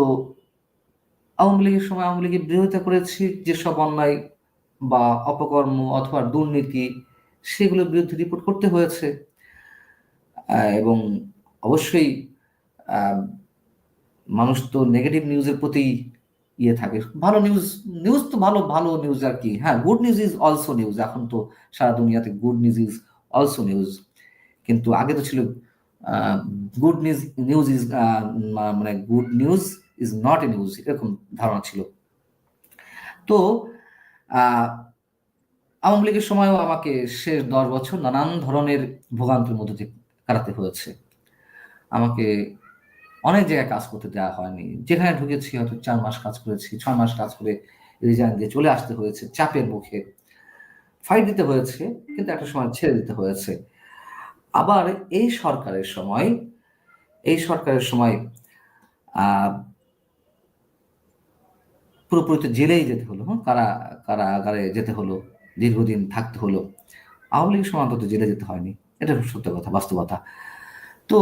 আওয়ামী লীগের সময় আওয়ামী লীগের বিরোধিতা করেছি, যেসব অন্যায় বা অপকর্ম অথবা দুর্নীতি, সেগুলোর বিরুদ্ধে রিপোর্ট করতে হয়েছে। এবং অবশ্যই আহ, মানুষ তো নেগেটিভ নিউজের প্রতি ইয়ে থাকে। ভালো নিউজ, নিউজ তো ভালো ভালো নিউজ আর কি। হ্যাঁ, good news is also news. এখন তো সারা দুনিয়াতে good news is also news. কিন্তু আগে তো ছিল গুড নিউজ নিউজ ইজ, মানে good news is not a news, এরকম ধারণা ছিল। তো আহ, আওয়ামী লীগের সময়ও আমাকে শেষ 10 বছর নানান ধরনের ভোগান্তির মধ্যে দিয়ে কাটাতে হয়েছে। আমাকে অনেক জায়গায় কাজ করতে দেওয়া হয়নি। যেখানে ঢুকেছি হয়তো 4 মাস কাজ করেছি, 6 মাস কাজ করে রিজাইন দিয়ে চলে আসতে হয়েছে চাপের মুখে। ফাইট দিতে হয়েছে, কিন্তু একটা সময় ছেড়ে দিতে হয়েছে। আবার এই সরকারের সময় আহ পুরোপুরি তো জেলেই যেতে হলো, হ্যাঁ, কারাগারে যেতে হলো, দীর্ঘদিন থাকতে হলো। আওয়ামী লীগের সময় অন্তত জেলে যেতে হয়নি, এটা সত্য কথা, বাস্তবতা। তো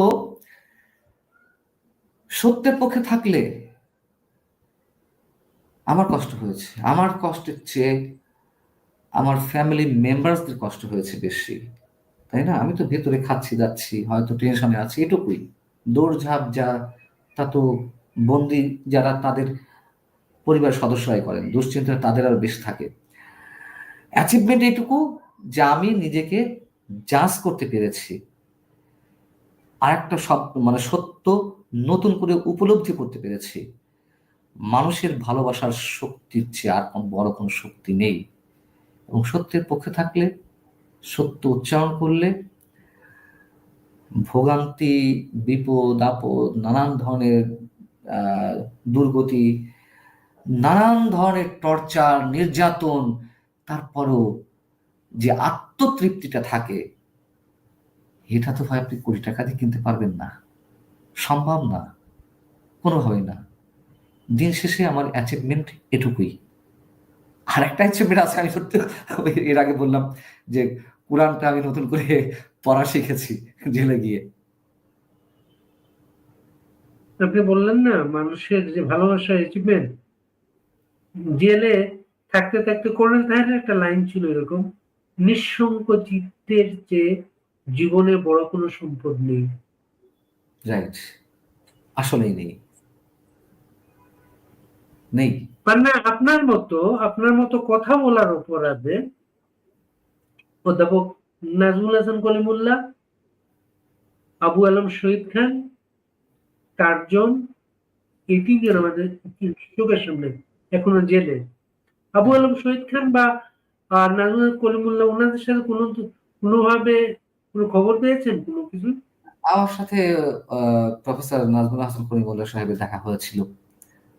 সত্যের পক্ষে থাকলে আমার কষ্ট হয়েছে, আমার কষ্টের চেয়ে আমার ফ্যামিলি মেম্বারসদের কষ্ট হয়েছে বেশি, তাই না? আমি তো ভেতরে খাচ্ছি যাচ্ছি, হয়তো টেনশনে আছি, এটুকুই। দৌড়ঝাঁপ যা, তা তো বন্দি যারা তাদের পরিবারের সদস্যরাই করেন, দুশ্চিন্তা তাদের আরো বেশি থাকে। অ্যাচিভমেন্ট এইটুকু যে আমি নিজেকে জাজ করতে পেরেছি, আর একটা সব মানে সত্য নতুন করে উপলব্ধি করতে পেরেছি। মানুষের ভালোবাসার শক্তির চেয়ে আর বড় কোনো শক্তি নেই। এবং সত্যের পক্ষে থাকলে, সত্য উচ্চারণ করলে, ভোগান্তি, বিপদ আপদ, নানান ধরনের আহ, দুর্গতি, নানান ধরনের টর্চার, নির্যাতন, তারপরও যে আত্মতৃপ্তিটা থাকে, এটা তো ভাই আপনি কোটি টাকা দিয়ে কিনতে পারবেন না, সম্ভব না, কোনোভাবেই না। দিন শেষে আমার অ্যাচিভমেন্ট এটুকুই। আর একটা অ্যাচিভমেন্ট আছে, আমি সত্যি এর আগে বললাম যে কোরআনটা আমি নতুন করে পড়া শিখেছি জেলে গিয়ে। আপনি বললেন না মানুষের যে ভালোবাসা অ্যাচিভমেন্ট, জেলে থাকতে থাকতে কর্নেল তাহেরের একটা লাইন ছিল এরকম: নিঃসঙ্গ চিত্তের চেয়ে জীবনে বড় কোনো সম্পদ নেই। রাইট, আসলেই নেই, নেই। মানে আপনার মতো কথা বলার অপরাধে অধ্যাপক নাজমুল হাসান কলিমুল্লাহ, আবু আলম শহীদ খান, কার্জন, এই তিনজন আমাদের চোখের সামনে এখনো জেলে। আবু হ্যাঁ, আলম শহীদ খান বা নাজমুল কলিমুল্লাহ, ওনাদের সাথে কোনোভাবে কোনো খবর পেয়েছেন কোনো কিছু? আমার সাথে প্রফেসর নাজমুল হাসান করিমুল্লাহ সাহেবের দেখা হয়েছিল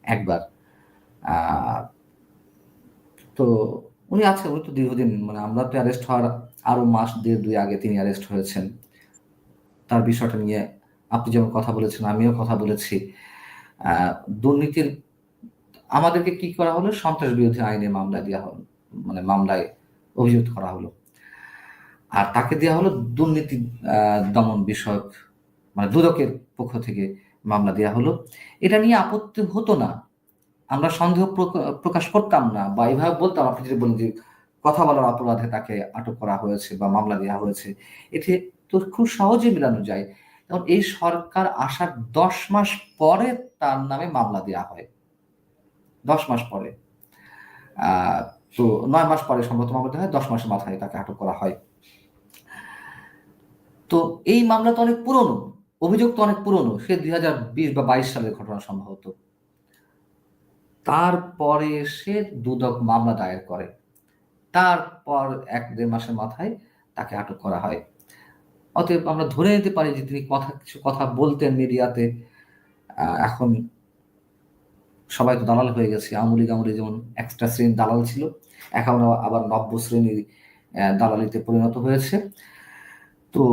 একবার। আহ, তো উনি আছেন, উনি তো দীর্ঘদিন, মানে আমরা তো অ্যারেস্ট হওয়ার আরো মাস দেড় দুই আগে তিনি অ্যারেস্ট হয়েছেন। তার বিষয়টা নিয়ে আপনি যেমন কথা বলেছেন, আমিও কথা বলেছি। আহ, দুর্নীতির আমাদেরকে কি করা হলো, সন্ত্রাস বিরোধী আইনে মামলা দেওয়া হলো, মানে মামলায় অভিযুক্ত করা হলো। আর তাকে দেওয়া হলো দুর্নীতি দমন বিষয়ক, মানে দুদকের পক্ষ থেকে মামলা দেওয়া হলো। এটা নিয়ে আপত্তি হতো না, আমরা সন্দেহ প্রকাশ করতাম না, বা এইভাবে বলতাম, আপনি যদি বলেন যে কথা বলার অপরাধে তাকে আটক করা হয়েছে বা মামলা দেওয়া হয়েছে, এতে তো খুব সহজে মেলানো যায়। এবং এই সরকার আসার 10 মাস পরে তার নামে মামলা দেওয়া হয়, 10 মাস পরে। আহ তো 9 মাস পরে সম্ভবত মামলা দেওয়া হয়, 10 মাসের মাথায় তাকে আটক করা হয়। তো এই মামলা তো অনেক পুরনো, অভিযোগ তো অনেক পুরনো, সে 2020 বা 22 সালের ঘটনা সম্ভবত। তারপরে সে দুদক মামলা দায়ের করে, তারপর 1-1.5 মাসের মাথায় তাকে আটক করা হয়। অতএব আমরা ধরে নিতে পারি যে তিনি কিছু কথা বলতেন মিডিয়াতে। এখন সবাই তো দালাল হয়ে গেছে, আমলি যেমন এক্সট্রা শ্রেণীর দালাল ছিল, এখন আবার নব্য শ্রেণীর দালালিতে পরিণত হয়েছে। তো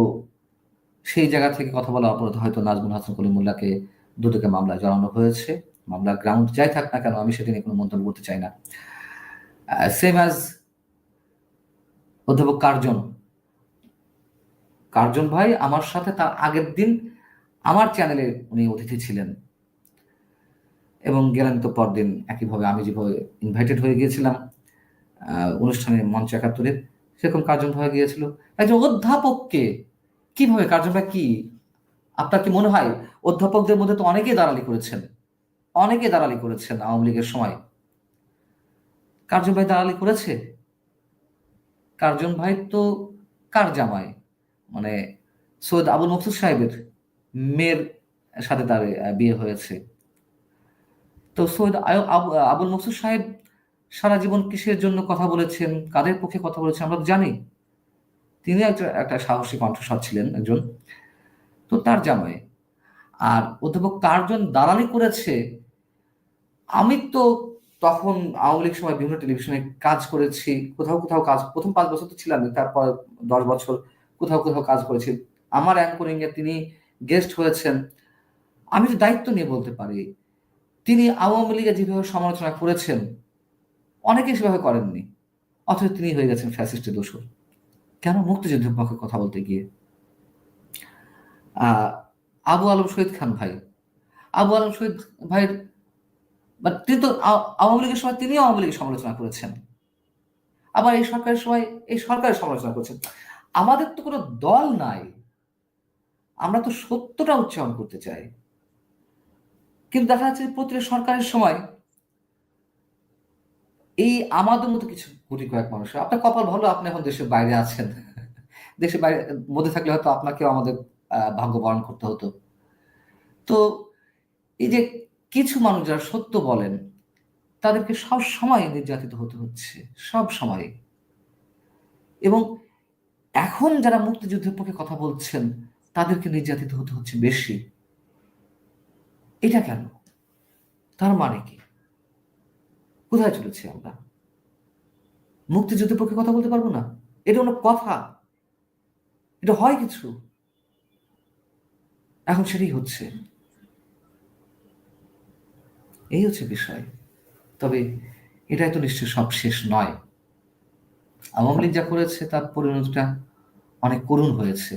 সেই জায়গা থেকে কথা বলা অপরাধ হয়তো নাজমুল হাসান কলিমুল্লাহকে দুদকে মামলায় জড়ানো হয়েছে। মামলার গ্রাউন্ড যাই থাক না কেন, আমি সেটা নিয়ে কোনো মন্তব্য করতে চাই না। সেম অ্যাজ অধ্যাপক কার্জন, কার্জন ভাই আমার সাথে তার আগের দিন আমার চ্যানেলে উনি অতিথি ছিলেন, এবং গেলেন তো পরদিন একইভাবে আমি যেভাবে ইনভাইটেড হয়ে গিয়েছিলাম অনুষ্ঠানে মঞ্চ 71-এর, সেরকম কার্জন ভাই গিয়েছিল। একজন অধ্যাপককে কিভাবে, কার্জন ভাই কি, আপনার কি মনে হয় অধ্যাপকদের মধ্যে তো অনেকেই দালালি করেছেন, অনেকে দালালি করেছেন আওয়ামী লীগের সময়, কার্জন ভাই দালালি করেছে? কার্জন ভাই তো কার জামাই, মানে সৈয়দ আবুল মকসুদ সাহেবের মেয়ের সাথে তার বিয়ে হয়েছে। তো সৈয়দ আবুল মকসুদ সাহেব সারা জীবন কিসের জন্য কথা বলেছেন, কাদের পক্ষে কথা বলেছেন আমরা তো জানি। তিনি একটা একটা সাহসী কণ্ঠস্বর ছিলেন একজন, তো তার জামাই। আর অধ্যাপক কার্জন দালালি করেছে, আমি তো তখন আওয়ামী লীগ সময় বিভিন্ন টেলিভিশনে কাজ করেছি, কোথাও কোথাও কাজ, প্রথম 5 বছর তো ছিলাম, তারপর 10 বছর কোথাও কোথাও কাজ করেছি। আমার অ্যাঙ্করিং এ তিনি গেস্ট হয়েছেন। আমি তো দায়িত্ব নিয়ে বলতে পারি, তিনি আওয়ামী লীগের যেভাবে সমালোচনা করেছেন অনেকে সেভাবে করেননি, অথচ তিনি হয়ে গেছেন ফ্যাসিস্টের দোষর। কেন? মুক্তিযুদ্ধের পক্ষে কথা বলতে গিয়ে। আহ আবু আলম শহীদ খান ভাই, আবু আলম শহীদ ভাইয়ের তিনি তো আওয়ামী লীগের সময় তিনিও আওয়ামী লীগের সমালোচনা করেছেন, আবার এই সরকারের সময় এই সরকারের সমালোচনা করেছেন। আমাদের তো কোনো দল নাই, আমরা তো সত্যটা উচ্চারণ করতে চাই। কিন্তু দেখা যাচ্ছে প্রতিটা সরকারের সময় এই আমাদের মতো কিছু গুটি কয়েক মানুষ, আপনার কপাল ভালো আপনি এখন দেশের বাইরে আছেন, দেশের বাইরে মধ্যে থাকলে হয়তো আপনাকেও আমাদের ভাগ্য বরণ করতে হতো। তো এই যে কিছু মানুষ যারা সত্য বলেন তাদেরকে সব সময় নির্যাতিত হতে হচ্ছে, সব সময়। এবং এখন যারা মুক্তিযুদ্ধের পক্ষে কথা বলছেন তাদেরকে নির্যাতিত হতে হচ্ছে বেশি। এটা কেন? তার মানে কি? কোথায় চলেছি আমরা? মুক্তিযুদ্ধের পক্ষে কথা বলতে পারবো না? এটা কোনো কথা? এটা হয় কিছু? এখন সেটাই হচ্ছে, এই হচ্ছে বিষয়। তবে এটাই তো নিশ্চয় সব শেষ নয়। আওয়ামী লীগ যা করেছে তার পরিণতিটা অনেক করুণ হয়েছে।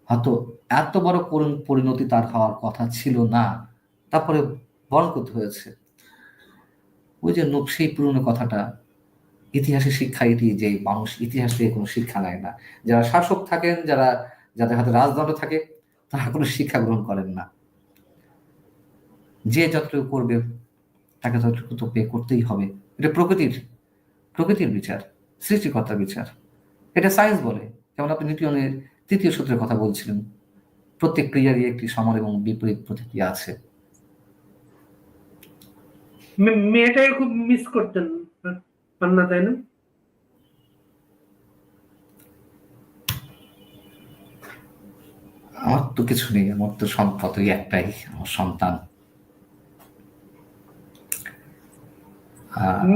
হয়তো এত বড় করুণ পরিণতি তার হওয়ার কথা ছিল না, তারপরে বরণ করতে হয়েছে। ওই যে সেই পুরনো কথাটা, ইতিহাসের শিক্ষা এটি যে মানুষ ইতিহাস থেকে কোনো শিক্ষা নেয় না। যারা শাসক থাকেন, যাদের হাতে রাজদণ্ড থাকে, তারা কোনো শিক্ষা গ্রহণ করেন না। যে যতটুকু করবে তাকে ততটুকু তো পে করতেই হবে। এটা প্রকৃতির বিচার, সৃষ্টিকর্তার বিচার। এটা সায়েন্স বলে। যেমন আপনি নিউটনের 3য় সূত্রের কথা বলছিলেন, প্রত্যেক ক্রিয়ারই একটি সমান এবং বিপরীত প্রতিক্রিয়া আছে। মেয়েটাকে খুব মিস করতেন পান্না, তাই না? আমার তো কিছু নেই, আমার তো সম্পদ ওই একটাই, আমার সন্তান।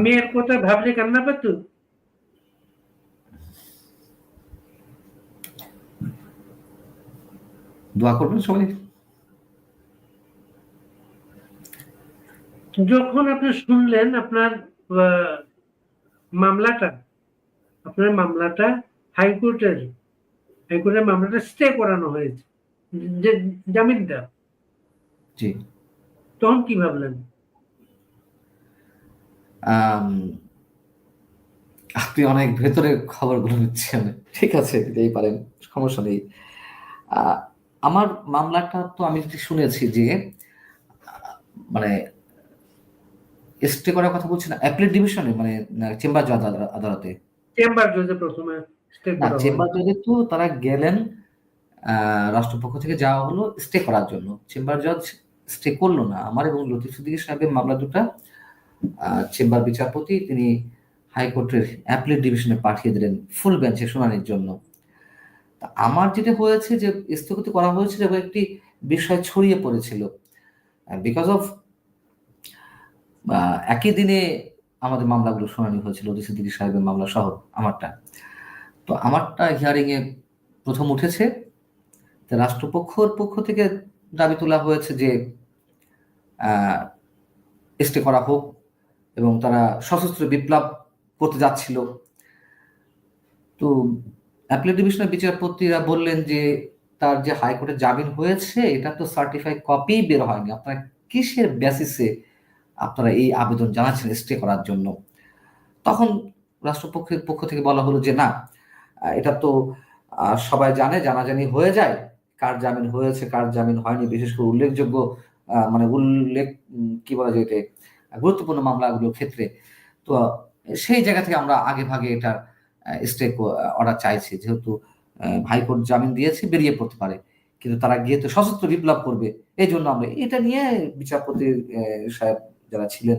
মেয়ের কথা ভাবলে কান্না পেত? দোয়া করবেন সবাই। যখন আপনি শুনলেন আপনার আহ, মামলাটা মামলাটা হাইকোর্টের হাইকোর্টের মামলাটা স্টে করানো হয়েছে, যে জামিনটা, জি। তখন কি ভাবলেন? আম, আপনি অনেক ভেতরের খবরগুলো নিচ্ছেন, ঠিক আছে, দিতেই পারেন, সমস্যা নেই। আহ, আমার মামলাটা তো আমি যেটা শুনেছি যে মানে স্টে করার কথা বলছি না অ্যাপিলেট ডিভিশনে, মানে চেম্বার জজ আদালতে। চেম্বার জজে প্রথমে স্টে না, করা চেম্বার হয়েছে। জজে তো তারা গেলেন, রাষ্ট্রপক্ষ থেকে যাওয়া হলো স্টে করার জন্য। চেম্বার জজ স্টে করলো না। আমার এবং লতিফ সিদ্দিকী সাহেবের মামলা দুটা চেম্বার বিচারপতি তিনি হাইকোর্টের অ্যাপিলেট ডিভিশনে পাঠিয়ে দিলেন ফুল বেঞ্চে শুনানির জন্য। তা আমার যেটা হয়েছে যে স্থগিত করা হয়েছিল এবং একটি বিষয় ছড়িয়ে পড়েছিল বিকজ অফ একই দিনে আমাদের মামলাগুলো শুনানি হয়েছিল, লতিফ সিদ্দিকী সাহেবের মামলা সহ আমারটা। তো আমারটা হিয়ারিং এ প্রথম উঠেছে। তা রাষ্ট্রপক্ষের পক্ষ থেকে দাবি তোলা হয়েছে যে স্টে করা হোক, এবং তারা সশস্ত্র বিপ্লব করতে যাচ্ছিল। তো অ্যাপিলেট ডিভিশনের বিচারপতিরা বললেন যে তার যে হাইকোর্টে জামিন হয়েছে এটা তো সার্টিফাই কপি বের হয়নি, আপনারা কিসের বেসিসে আপনারা এই আবেদন জানাচ্ছেন স্টে করার জন্য? তখন রাষ্ট্রপক্ষের পক্ষ থেকে বলা হলো যে না, এটা তো সবাই জানে, জানাজানি হয়ে যায় কার জামিন হয়েছে কার জামিন হয়নি, বিশেষ করে উল্লেখযোগ্য মানে কি বলা যায়, এটা গুরুত্বপূর্ণ মামলাগুলোর ক্ষেত্রে। তো সেই জায়গা থেকে আমরা আগে ভাগে এটা স্টে অর্ডার চাইছি, যেহেতু হাইকোর্ট জামিন দিয়েছে, বেরিয়ে পড়তে পারে, কিন্তু তারা গিয়ে তো সশস্ত্র বিপ্লব করবে। এই জন্য আমরা এটা নিয়ে বিচারপতি সাহেব যারা ছিলেন,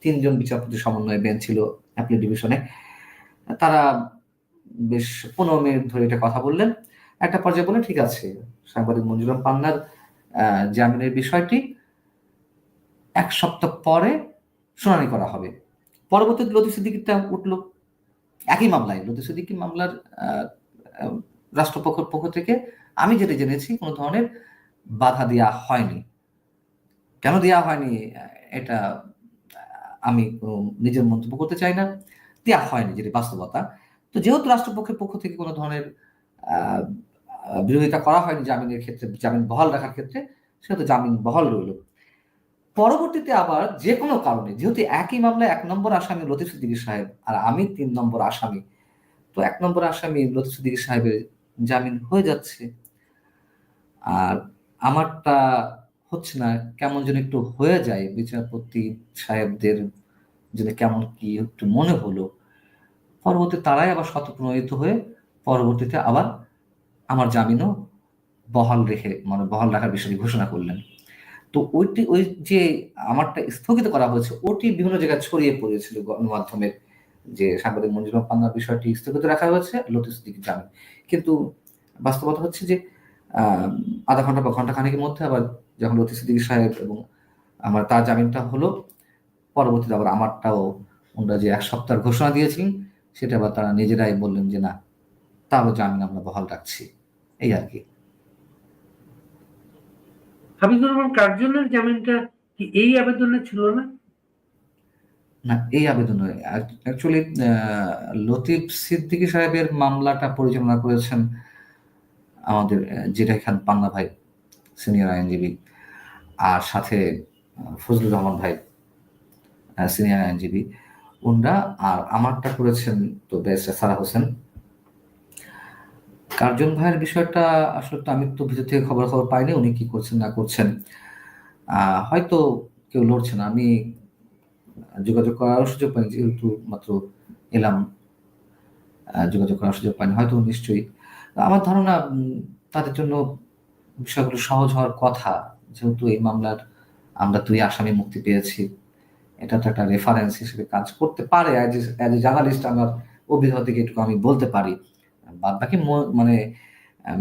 3জন বিচারপতি সমন্বয়ে বেঞ্চ ছিল অ্যাপিলেট ডিভিশনে, তারা বেশ 15 মিনিট ধরে এটা কথা বললেন। একটা পর্যায়ে বলে ঠিক আছে, সাংবাদিক মঞ্জুরম পান্নার জামিনের বিষয়টি 1 সপ্তাহ পরে শুনানি করা হবে। পরবর্তীতে লতিফ সিদ্দিকীরটা উঠলো একই মামলায়। লতিফ সিদ্দিকী মামলার আহ, আহ, রাষ্ট্রপক্ষের পক্ষ থেকে আমি যেটা জেনেছি কোনো ধরনের বাধা দেওয়া হয়নি। কেন দেওয়া হয়নি এটা আমি নিজের মন্তব্য করতে চাই না। দেওয়া হয়নি যেটি বাস্তবতা। তো যেহেতু রাষ্ট্রপক্ষের পক্ষ থেকে কোনো ধরনের আহ, বিরোধিতা করা হয়নি জামিনের ক্ষেত্রে, জামিন বহাল রাখার ক্ষেত্রে, সেহেতু জামিন বহাল রইল। পরবর্তীতে আবার যে কোনো কারণে যেহেতু একই মামলায় 1 নম্বর আসামি লতিফ সিদ্দিকী সাহেব আর আমি 3 নম্বর আসামি, তো 1 নম্বর আসামি লতিফ সিদ্দিকী সাহেবের জামিন হয়ে যাচ্ছে, আর আমারটা হচ্ছে না। কেমন যেন একটু হয়ে যায়, বিচারপতি সাহেবদের যেন কেমন কি একটু মনে হলো। পরবর্তীতে তারাই আবার স্বতঃপ্রণোদিত হয়ে পরবর্তীতে আবার আমার জামিনও বহাল রাখার বিষয়টি ঘোষণা করলেন। তো ওই যে আমারটা স্থগিত করা হয়েছে ওটি বিভিন্ন জায়গায় ছড়িয়ে পড়েছিল গণমাধ্যমের, যে সাংবাদিক মঞ্জুর পান্নার বিষয়টি স্থগিত রাখা হয়েছে, লতিফ সিদ্দিকীর জামিন। কিন্তু বাস্তবতা হচ্ছে যে আহ, আধা ঘন্টা বা ঘন্টা খানেকের মধ্যে আবার যখন লতিফ সিদ্দিকী সাহেব এবং তার জামিনটা হলো, পরবর্তীতে আবার আমারটাও ওনারা যে 1 সপ্তাহের ঘোষণা দিয়েছিলেন সেটা আবার তারা নিজেরাই বললেন যে না, তারও জামিন আমরা বহাল রাখছি, এই আর কি। হাফিজুর রহমান কার্জনের জামিনটা কি এই আবেদনে ছিল না? না, এই আবেদন অ্যাকচুয়ালি লতিফ সিদ্দিকী সাহেবের মামলাটা পরিচালনা করেছেন আমাদের জেঠাই খান পান্না ভাই, সিনিয়র আইনজীবী, আর সাথে ফজলুর রহমান ভাই, সিনিয়র আইনজীবী, ওনরা। আর আমারটা করেছেন তো ব্যারিস্টার সারা হোসেন। কার্জন ভাইয়ের বিষয়টা আসলে তো আমি তো ভিতর থেকে খবর পাইনি উনি কি করছেন না করছেন। হয়তো কেউ লড়ছে না, আমি যোগাযোগ করার সুযোগ পাইনি, যেহেতু মাত্র এলাম, যোগাযোগ করার সুযোগ পাইনি। হয়তো নিশ্চয়ই আমার ধারণা তাদের জন্য বিষয়গুলো সহজ হওয়ার কথা, যেহেতু এই মামলার আমরা 2 আসামি মুক্তি পেয়েছি, এটা তো একটা রেফারেন্স হিসেবে কাজ করতে পারে। অ্যাজ এ জার্নালিস্ট আমার অভিজ্ঞতা থেকে এটুকু আমি বলতে পারি। বাদ বাকি মানে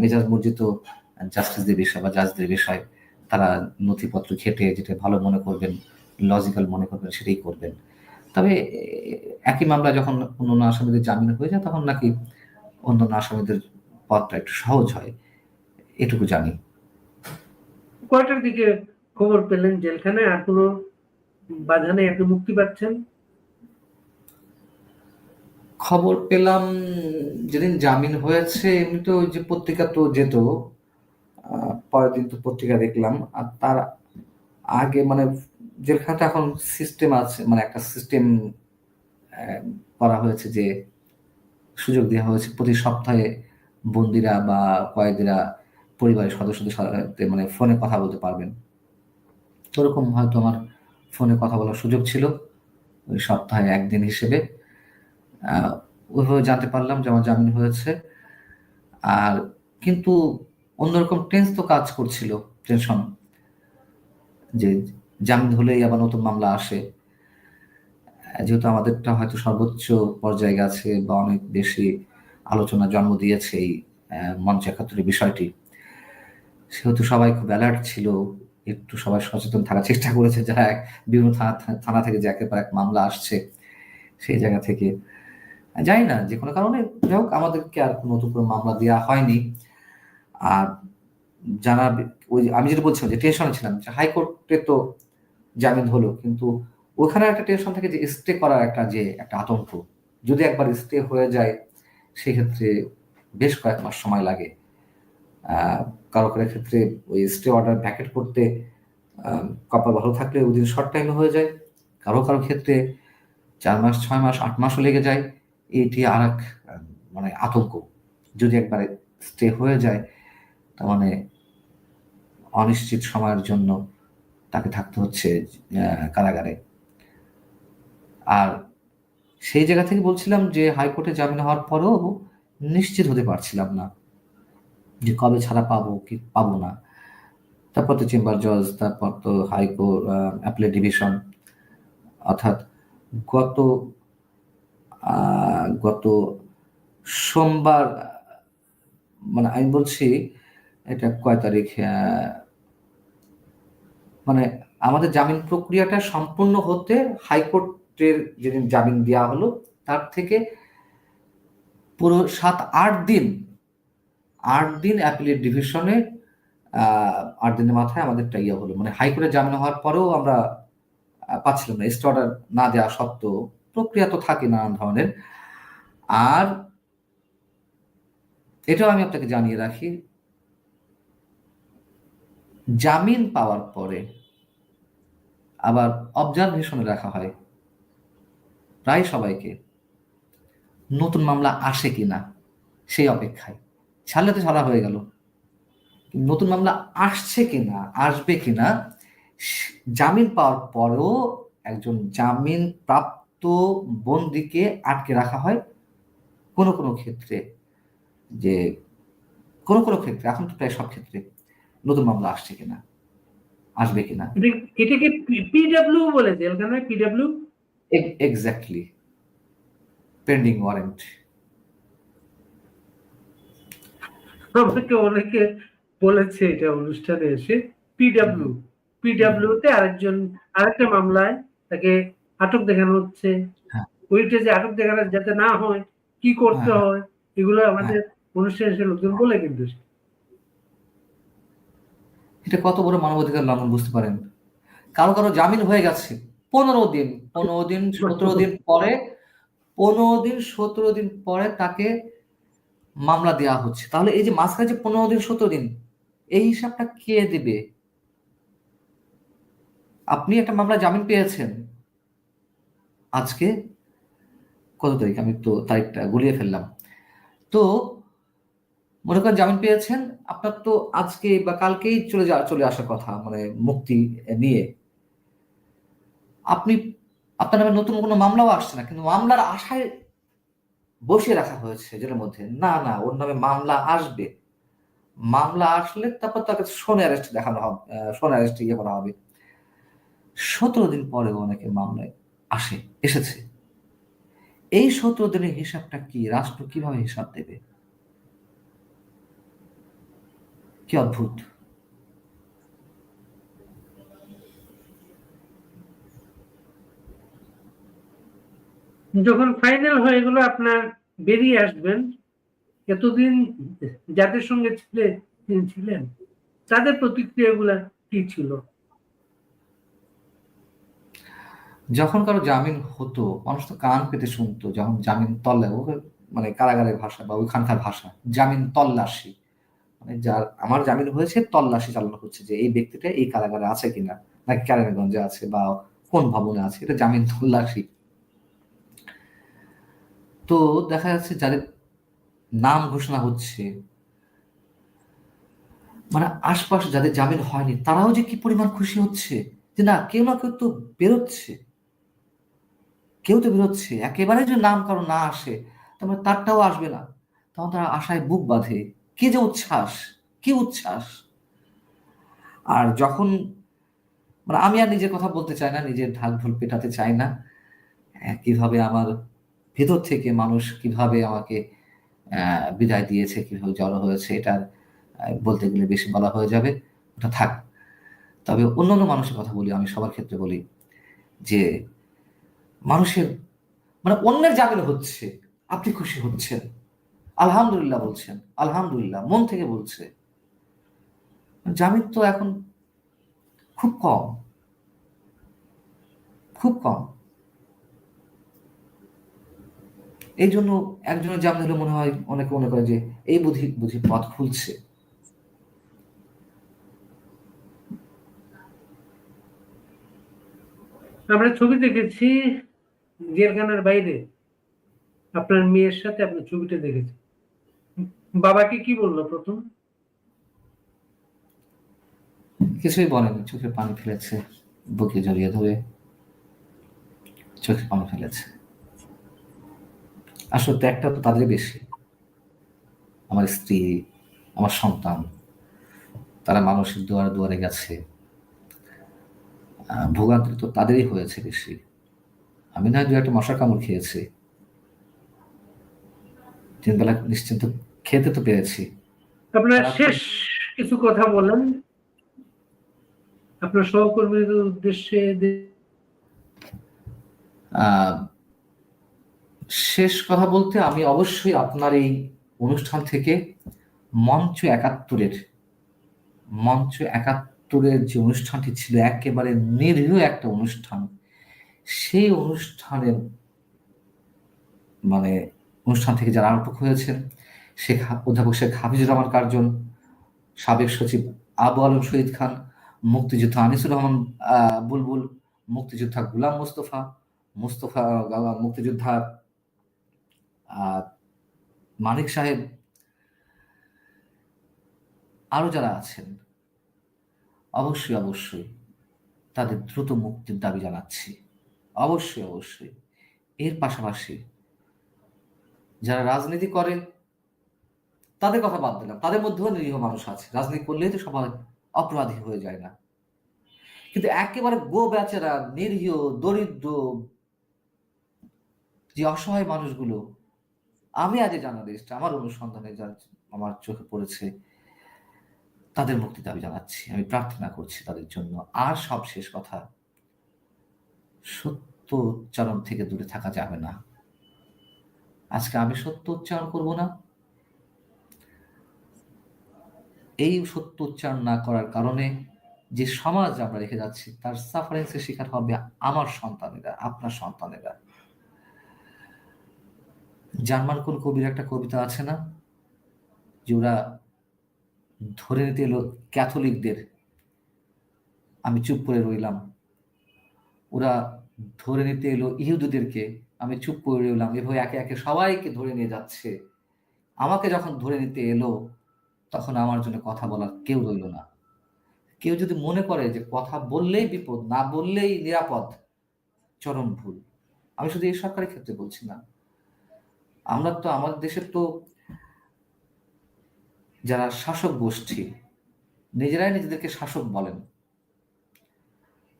মেজাজ মর্জিত জাস্টিসদের বিষয় বা জাজদের বিষয়, তারা নথিপত্র ঘেটে যেটা ভালো মনে করবেন, লজিক্যাল মনে করবেন সেটাই করবেন। তবে একই মামলা যখন অন্যান্য আসামিদের জামিন হয়ে যায় তখন নাকি অন্যান্য আসামিদের পথটা একটু সহজ হয়, এটুকু জানি। কয়টার দিকে খবর পেলেন জেলখানায় আর কোনো বাধা নেই, আপনি মুক্তি পাচ্ছেন? খবর পেলাম যেদিন জামিন হয়েছে, এমনি তো ওই যে পত্রিকা তো যেত, পরের দিন তো পত্রিকা দেখলাম। আর তার আগে মানে জেলখানাটা এখন সিস্টেম আছে, মানে একটা সিস্টেম করা হয়েছে যে সুযোগ দেওয়া হয়েছে প্রতি সপ্তাহে বন্দিরা বা কয়েদিরা পরিবারের সদস্যদের সাথে মানে ফোনে কথা বলতে পারবেন। ওরকম হয়তো আমার ফোনে কথা বলার সুযোগ ছিল ওই সপ্তাহে 1 দিন হিসেবে। আহ, ওইভাবে জানতে পারলাম যে আমার জামিন হয়েছে। আর কিন্তু অন্যরকম তো কাজ করছিল, টেনশন, যে জামিন হলেই আবার নতুন মামলা আসে। যেহেতু আমাদেরটা হয়তো সর্বোচ্চ পর্যায়ে গেছে বা অনেক বেশি আলোচনা জন্ম দিয়েছে এই মঞ্চ একাত্তরের বিষয়টি, সেহেতু সবাই খুব অ্যালার্ট ছিল, একটু সবাই সচেতন থাকার চেষ্টা করেছে, যারা বিভিন্ন থানা থেকে যে একের পর এক মামলা আসছে সেই জায়গা থেকে। জানি না যে কোনো কারণে, যাই হোক আমাদেরকে আর নতুন করে মামলা দেওয়া হয়নি। আর যারা ওই আমি যেটা বলছিলাম যে টেনশনে ছিলাম যে হাইকোর্টে তো জামিন হলো, কিন্তু ওখানে একটা টেনশন থাকে যে স্টে করার একটা আতঙ্ক, যদি একবার স্টে হয়ে যায় সেক্ষেত্রে বেশ কয়েক মাস সময় লাগে। আহ, কারো কারো ক্ষেত্রে ওই স্টে অর্ডার ভ্যাকেট করতে কপাল ভালো থাকলে ওই দিন শর্ট টাইমে হয়ে যায়, কারো কারো ক্ষেত্রে 4 মাস 6 মাস 8 মাসও লেগে যায়। এটি আর এক মানে আতঙ্ক, যদি একবার স্টে হয়ে যায় তার মানে অনিশ্চিত সময়ের জন্য তাকে থাকতে হচ্ছে কারাগারে। আর সেই জায়গা থেকে বলছিলাম যে হাইকোর্টে জামিন হওয়ার পরেও নিশ্চিত হতে পারছিলাম না যে কবে ছাড়া পাবো কি পাবো না। তারপর তো চেম্বার জজ, তারপর তো হাইকোর্ট, অ্যাপেলেট ডিভিশন, অর্থাৎ গত গত সোমবার, মানে আমি বলছি এটা কয় তারিখ, মানে আমাদের জামিন প্রক্রিয়াটা সম্পূর্ণ হতে হাইকোর্টের যেদিন জামিন দেওয়া হলো তার থেকে পুরো 7-8 দিন, 8 দিন অ্যাপিলেট ডিভিশনে 8 দিনের মাথায় আমাদেরটা ইয়ে হলো, মানে হাইকোর্টে জামিন হওয়ার পরেও আমরা পাচ্ছিলাম না, স্টে অর্ডার না দেওয়া সত্ত্বেও। প্রক্রিয়া তো থাকে নানান ধরনের। আর এটাও আমি আপনাকে জানিয়ে রাখি, জামিন পাওয়ার পরে আবার অবজারভেশনে রাখা হয় প্রায় সবাইকে, নতুন মামলা আসে কিনা সেই অপেক্ষায়। ছাড়লে তো ছাড়া হয়ে গেল, নতুন মামলা আসছে কিনা, আসবে কিনা, জামিন পাওয়ার পরেও একজন জামিন প্রাপ্ত বন্দীকে আটকে রাখা হয় কোনো কোনো ক্ষেত্রে, যে কোনো কোনো ক্ষেত্রে, এখন তো প্রায় সব ক্ষেত্রে, নতুন মামলা আসছে কিনা, আসবে কিনা। এটাকে পিডব্লিউ বলে, জেলখানায় পিডব্লিউ। Exactly, pending warrant. আমাকে অনেকে বলেছে এটা অনুষ্ঠানে এসে, পিডব্লিউ তে আরেকটা মামলায় তাকে আটক দেখানো হচ্ছে। হ্যাঁ ওইটা যে আটক দেখানো যাতে না হয়, কি করতে হ্যাঁ হয়, এগুলো হ্যাঁ, আমাদের অনুষ্ঠানে এসে লোকজন বলে। কিন্তু এটা কত বড় মানবাধিকার লঙ্ঘন বুঝতে পারেন। কারো কারো জামিন হয়ে গেছে 15 দিন, 15 দিন 17 দিন পরে, 15 দিন 17 দিন পরে তাকে মামলা দেওয়া হচ্ছে। তাহলে এই যে মাঝখানে যে 15 দিন 17 দিন, এই হিসাবটা কে দিবে? আপনি একটা মামলা জামিন পেয়েছেন আজকে কত তারিখ, আমি তো তারিখটা গুলিয়ে ফেললাম। তো মনে করেন জামিন পেয়েছেন, আপনার তো আজকে বা কালকেই চলে আসার কথা, মানে মুক্তি নিয়ে। আপনি, আপনার নামে নতুন কোনো মামলাও আসছে না, কিন্তু মামলার আশায় বসিয়ে রাখা হয়েছে জেলের মধ্যে। না না, ওর নামে মামলা আসবে, মামলা আসলে তারপর তাকে শোনে অ্যারেস্ট দেখানো হবে, শোনে অ্যারেস্ট ইয়ে করা হবে। 17 দিন পরেও অনেকে মামলায় এসেছে। এই 17 দিনের হিসাবটা কি, রাষ্ট্র কিভাবে হিসাব দেবে? কি অদ্ভুত। যখন ফাইনাল হয়ে গেল, আপনার বেরিয়ে আসবেন, এতদিন যাদের সঙ্গে ছিলেন তাদের প্রতিক্রিয়াগুলা কি ছিল? যখন কারো জামিন হতো মানুষ তো কান পেতে শুনতো, যখন জামিন মানে কারাগারের ভাষা বা ওইখানকার ভাষা, জামিন তল্লাশি, মানে যার আমার জামিন হয়েছে তল্লাশি চালানো হচ্ছে যে এই ব্যক্তিটা এই কারাগারে আছে কিনা, নাকি কেরানীগঞ্জে আছে বা কোন ভবনে আছে, এটা জামিন তল্লাশি। তো দেখা যাচ্ছে যাদের নাম ঘোষণা হচ্ছে, মানে আশপাশ যাদের জামিন হয়নি তারাও যে কি পরিমাণ খুশি হচ্ছে যে না কেউ না কেউ তো বেরোচ্ছে, কেউ তো বেরোচ্ছে, একেবারে যে নাম কারো না আসে তার মানে তারটাও আসবে না, তখন তারা আশায় বুক বাঁধে। কি যে উচ্ছ্বাস, কি উচ্ছ্বাস! আর যখন, মানে আমি আর নিজের কথা বলতে চাই না, নিজের ঢাক ঢোল পেটাতে চাই না, কিভাবে আমার ভেতর থেকে মানুষ কিভাবে আমাকে বিদায় দিয়েছে, কিভাবে জড়ো হয়েছে, এটা বলতে গেলে বেশি বলা হয়ে যাবে, ওটা থাক। তবে অন্যান্য মানুষের কথা বলি, আমি সবার ক্ষেত্রে বলি যে মানুষের, মানে অন্যের জামিন হচ্ছে, আপনি খুশি হচ্ছেন, আলহামদুলিল্লাহ বলছেন, আলহামদুলিল্লাহ মন থেকে বলছে। জামিন তো এখন খুব কম, খুব কম। এই জন্য একজনের জামিন হলে মনে হয়, অনেকে মনে করে যে এই বুঝি বুঝি পথ খুলছে। আমরা ছবি দেখেছি জেলখানার বাইরে, আপনার মেয়ের সাথে আপনার ছবিটা দেখেছি। বাবাকে কি বললো প্রথম? কিছুই বলেনি, চোখে পানি ফেলেছে, বুকে জড়িয়ে ধরে চোখে পানি ফেলেছে। আসলে ত্যাগটা তো তাদের বেশি, আমার স্ত্রী, আমার সন্তান, তারা মানুষের দুয়ারে দুয়ারে গেছে, ভোগান্তি তো তাদেরই হয়েছে বেশি। আমি না দু একটা মশার কামড় খেয়েছি, 3 বেলা নিশ্চিন্ত খেতে তো পেরেছি। আপনার তারা তো, শেষ কিছু কথা বলেন। আপনার সহকর্মীদের উদ্দেশ্যে আহ, শেষ কথা বলতে আমি অবশ্যই আপনার এই অনুষ্ঠান থেকে মঞ্চ একাত্তরের মঞ্চ একাত্তরের যে অনুষ্ঠানটি ছিল একেবারে নিরীহ একটা অনুষ্ঠান, সেই অনুষ্ঠানের মানে অনুষ্ঠান থেকে যারা আটক হয়েছেন, অধ্যাপক শেখ হাফিজুর রহমান কার্জন, সাবেক সচিব আবু আলম শহীদ খান, মুক্তিযোদ্ধা আনিসুর রহমান বুলবুল, মুক্তিযোদ্ধা গুলাম মোস্তফা মুস্তফা মুক্তিযোদ্ধা আহ, মানিক সাহেব, আরো যারা আছেন, অবশ্যই অবশ্যই তাদের দ্রুত মুক্তির দাবি জানাচ্ছি। অবশ্যই অবশ্যই। এর পাশাপাশি যারা রাজনীতি করে তাদের কথা বাদ দিলাম, তাদের মধ্যেও নিরীহ মানুষ আছে, রাজনীতি করলেই তো সবাই অপরাধী হয়ে যায় না, কিন্তু একেবারে গো বেচারা নিরীহ দরিদ্র যে অসহায় মানুষগুলো, আমি আজ জার্নালিস্ট, আমার অনুসন্ধানে যা আমার চোখে পড়েছে, তাদের মুক্তি দাবি জানাচ্ছি, আমি প্রার্থনা করছি তাদের জন্য। আর সব শেষ কথা, সত্য উচ্চারণ থেকে দূরে থাকা যাবে না। আজকে আমি সত্য উচ্চারণ করব না, এই সত্য উচ্চারণ না করার কারণে যে সমাজ আমরা রেখে যাচ্ছি তার সাফারেন্সের শিকার হবে আমার সন্তানেরা, আপনার সন্তানেরা। জার্মান কোন কবির একটা কবিতা আছে না, যে ওরা ধরে নিতে এলো ক্যাথলিকদের, আমি চুপ করে রইলাম, ওরা ধরে নিতে এলো ইহুদিদেরকে, আমি চুপ করে রইলাম, এভাবে একে একে সবাইকে ধরে নিয়ে যাচ্ছে, আমাকে যখন ধরে নিতে এলো তখন আমার জন্য কথা বলার কেউ রইল না। কেউ যদি মনে করে যে কথা বললেই বিপদ, না বললেই নিরাপদ, চরম ভুল। আমি শুধু এই সরকারি ক্ষেত্রে বলছি না, আমরা তো আমাদের দেশের তো যারা শাসক গোষ্ঠী নিজেরাই নিজেদেরকে শাসক বলেন,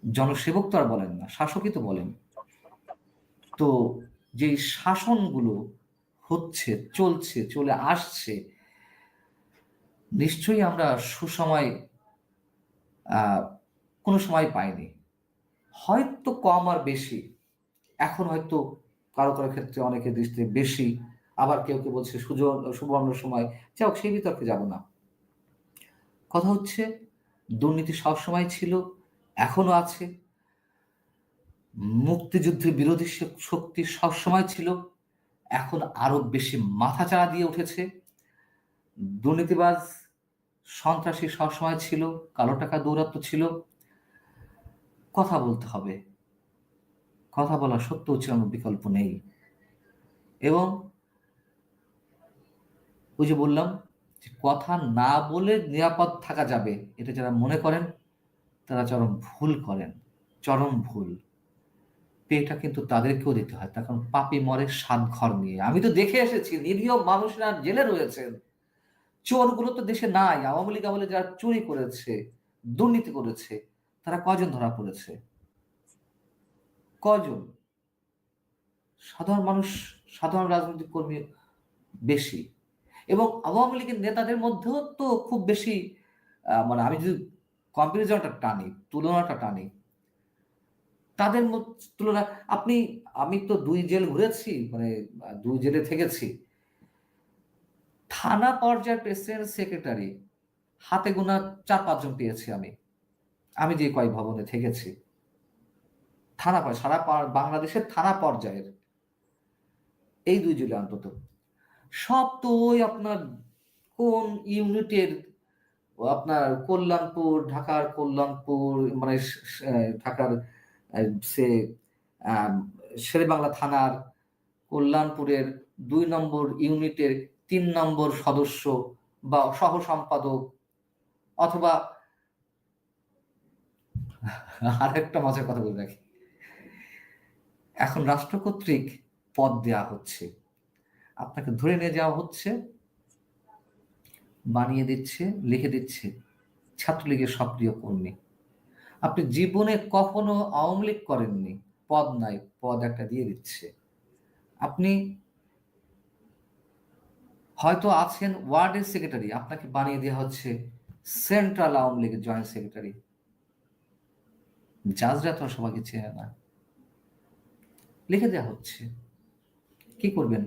জনসেবক তো আর বলেন না, শাসকই তো বলেন। তো যে শাসনগুলো হচ্ছে, চলছে, চলে আসছে, নিশ্চয়ই আমরা সুসময় কোনো সময় পাইনি, হয়তো কম আর বেশি, এখন হয়তো কারো কারো ক্ষেত্রে অনেকের দৃষ্টিতে বেশি, আবার কেউ কেউ বলছে সুবর্ণ সময়, যাই হোক সেই বিতর্কে যাব না। কথা হচ্ছে দুর্নীতি সবসময় ছিল, এখনো আছে, মুক্তিযুদ্ধের বিরোধী শক্তি সবসময় ছিল, এখন আরো বেশি মাথাচাড়া দিয়ে উঠেছে। দুর্নীতিবাজ সন্ত্রাসী সবসময় ছিল, কালো টাকা দৌরাত্ম্য ছিল। কথা বলতে হবে, কথা বলা, সত্য উচ্চারণের বিকল্প নেই। এবং ওই যে বললাম যে কথা না বলে নিরাপদ থাকা যাবে, এটা যারা মনে করেন তারা চরম ভুল করেন, চরম ভুল। পেটা কিন্তু তাদেরকেও দিতে হয়, তার কারণ পাপী মরে সাত ঘর নিয়ে। আমি তো দেখে এসেছি নিরীহ মানুষরা জেলে রয়েছেন, চোরগুলো তো দেশে নাই। আওয়ামী লীগ আমলে যারা চুরি করেছে, দুর্নীতি করেছে, তারা কজন ধরা পড়েছে? কজন? সাধারণ মানুষ, সাধারণ রাজনৈতিক কর্মী বেশি। এবং আওয়ামী লীগের নেতাদের মধ্যেও তো খুব বেশি মানে আমি যদি কম্পারিজনটা টানি, তুলনাটা টানি, তাদের তুলনা আপনি, আমি তো দুই জেল ঘুরেছি, মানে দুই জেলে থেকেছি, থানা পর্যায়ের প্রেসিডেন্ট সেক্রেটারি হাতে গোনা 4-5 জন পেয়েছি আমি, আমি যে কয়েক ভবনে থেকেছি। থানা পর্যায়ে, সারা বাংলাদেশের থানা পর্যায়ের এই দুই জেলে অন্তত। সব তো ওই আপনার কোন ইউনিটের, আপনার কল্যাণপুর, ঢাকার কল্যাণপুর, মানে ঢাকার সে শেরেবাংলা থানার কল্যাণপুরের 2 নম্বর ইউনিটের 3 নম্বর সদস্য বা সহ সম্পাদক, অথবা আর একটা মজার কথা বলে রাখি, এখন রাষ্ট্র কর্তৃক পদ দেয়া হচ্ছে, আপনাকে ধরে নিয়ে যাওয়া হচ্ছে, বানিয়ে দিচ্ছে, লিখে দিচ্ছে ছাত্রলীগের সক্রিয় কর্মী। আপনি জীবনে কখনো আওয়ামী লীগ করেননি, পদ নাই, পদ একটা দিয়ে দিচ্ছে। আপনি হয়তো আছেন ওয়ার্ডের সেক্রেটারি, আপনাকে বানিয়ে দেওয়া হচ্ছে সেন্ট্রাল আওয়ামী লীগের জয়েন্ট সেক্রেটারি। জাজরা তো আর সবাইকে চেনে না, লিখে দেওয়া হচ্ছে, কি করবেন?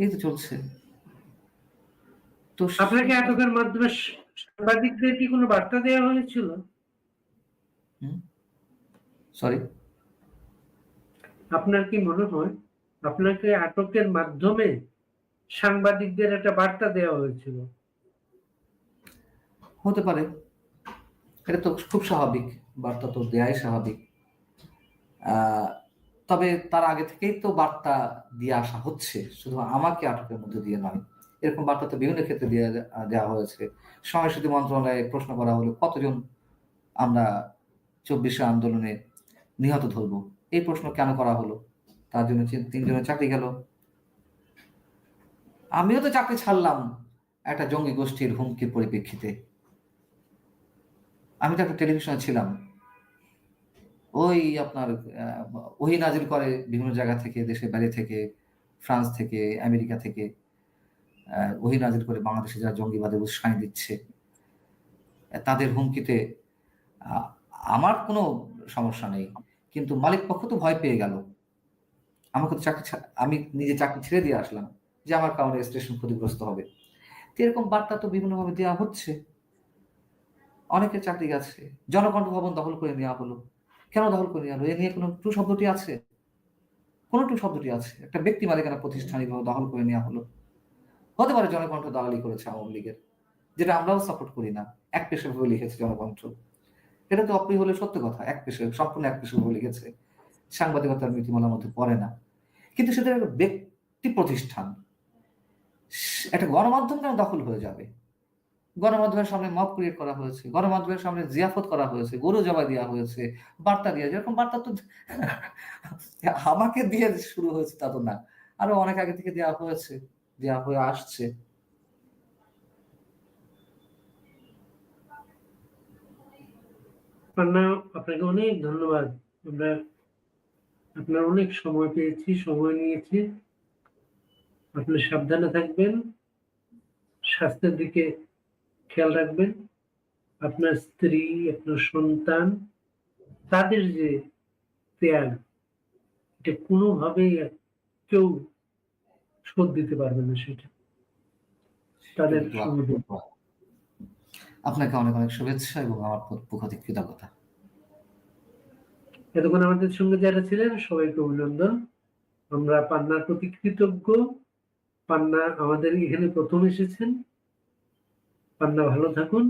এই তো চলছে। তো আপনাকে আটকের মাধ্যমে সাংবাদিকদের কি কোনো বার্তা দেওয়া হয়েছিল? সরি, আপনার কি মনে হয় আপনাকে আটকের মাধ্যমে সাংবাদিকদের একটা বার্তা দেওয়া হয়েছিল? হতে পারে, এটা তো খুব স্বাভাবিক, বার্তা তো দেয়াই স্বাভাবিক। তবে তার আগে থেকেই তো বার্তা দিয়ে আসা হচ্ছে, শুধু আমাকে আটকের মধ্যে দিয়ে নয়। এরকম বার্তা তো বিভিন্ন ক্ষেত্রে দেওয়া হয়েছে। সংস্কৃতি মন্ত্রণালয়ে প্রশ্ন করা হলো কতজন আমরা 24শে আন্দোলনে নিহত ধরব, এই প্রশ্ন কেন করা হলো, তার জন্য 3 জনের চাকরি গেল। আমিও তো চাকরি ছাড়লাম একটা জঙ্গি গোষ্ঠীর হুমকির পরিপ্রেক্ষিতে। আমি তো একটা টেলিভিশনে ছিলাম, ওই আপনার ওহি নাজিল করে বিভিন্ন জায়গা থেকে, দেশের বাইরে থেকে, ফ্রান্স থেকে, আমেরিকা থেকে ওহি নাজিল করে বাংলাদেশে যারা জঙ্গিবাদে উস্কানি দিচ্ছে তাদের হুমকিতে আহ, আমার কোনো সমস্যা নেই, কিন্তু মালিক পক্ষ তো ভয় পেয়ে গেল। আমাকে তো আমি নিজে চাকরি ছেড়ে দিয়ে আসলাম যে আমার কারণে স্টেশন ক্ষতিগ্রস্ত হবে। তো এরকম বার্তা তো বিভিন্নভাবে দেওয়া হচ্ছে, অনেকের চাকরি গেছে। জনকণ্ঠ ভবন দখল করে নেওয়া হলো, কেন দখল করে নেওয়া হলো? এ নিয়ে কোনো টু শব্দটি আছে? কোন টু শব্দটি আছে? একটা ব্যক্তি মালিকানা প্রতিষ্ঠানিকভাবে দখল করে নেওয়া হলো। হতে পারে জনকণ্ঠ দালালি করেছে আওয়ামী লীগের, যেটা আমরাও সাপোর্ট করি না, এক পেশে ভাবে লিখেছে জনকণ্ঠ। এটা তো অপ্রিয় হলে সত্য কথা, এক পেশে, সম্পূর্ণ এক পেশে ভাবে লিখেছে, সাংবাদিকতার নীতিমালার মধ্যে পড়ে না। কিন্তু সেটা একটা ব্যক্তি প্রতিষ্ঠান, একটা গণমাধ্যম কেন দখল হয়ে যাবে? গণমাধ্যমের সামনে মব ক্রিয়েট করা হয়েছে, গণমাধ্যমের সামনে জিয়াফত করা হয়েছে, গরু জবাই দেওয়া হয়েছে, বার্তা দেওয়া, যেরকম বার্তা তো আমাকে দিয়ে শুরু হয়েছে তা তো না, আরো অনেক আগে থেকে দেওয়া হয়েছে, দেওয়া হয়ে আসছে। পান্না, আপনাকে অনেক ধন্যবাদ। আমরা আপনার অনেক সময় পেয়েছি, সময় নিয়েছি। আপনি সাবধানে থাকবেন, স্বাস্থ্যের দিকে খেয়াল রাখবেন। আপনার স্ত্রী, আপনার সন্তান, তাদের যে ত্যাগ, এটা কোনোভাবেই কেউ শোধ দিতে পারবে না। সেটা তাদের শুভদিন। আপনাকে অনেক অনেক শুভেচ্ছা এবং আমার পক্ষ থেকে কৃতজ্ঞতা। এতক্ষণ আমাদের সঙ্গে যারা ছিলেন সবাইকে অভিনন্দন। আমরা পান্নার প্রতি কৃতজ্ঞ। পান্না আমাদের এখানে প্রথম এসেছেন। পান্না ভালো থাকুন।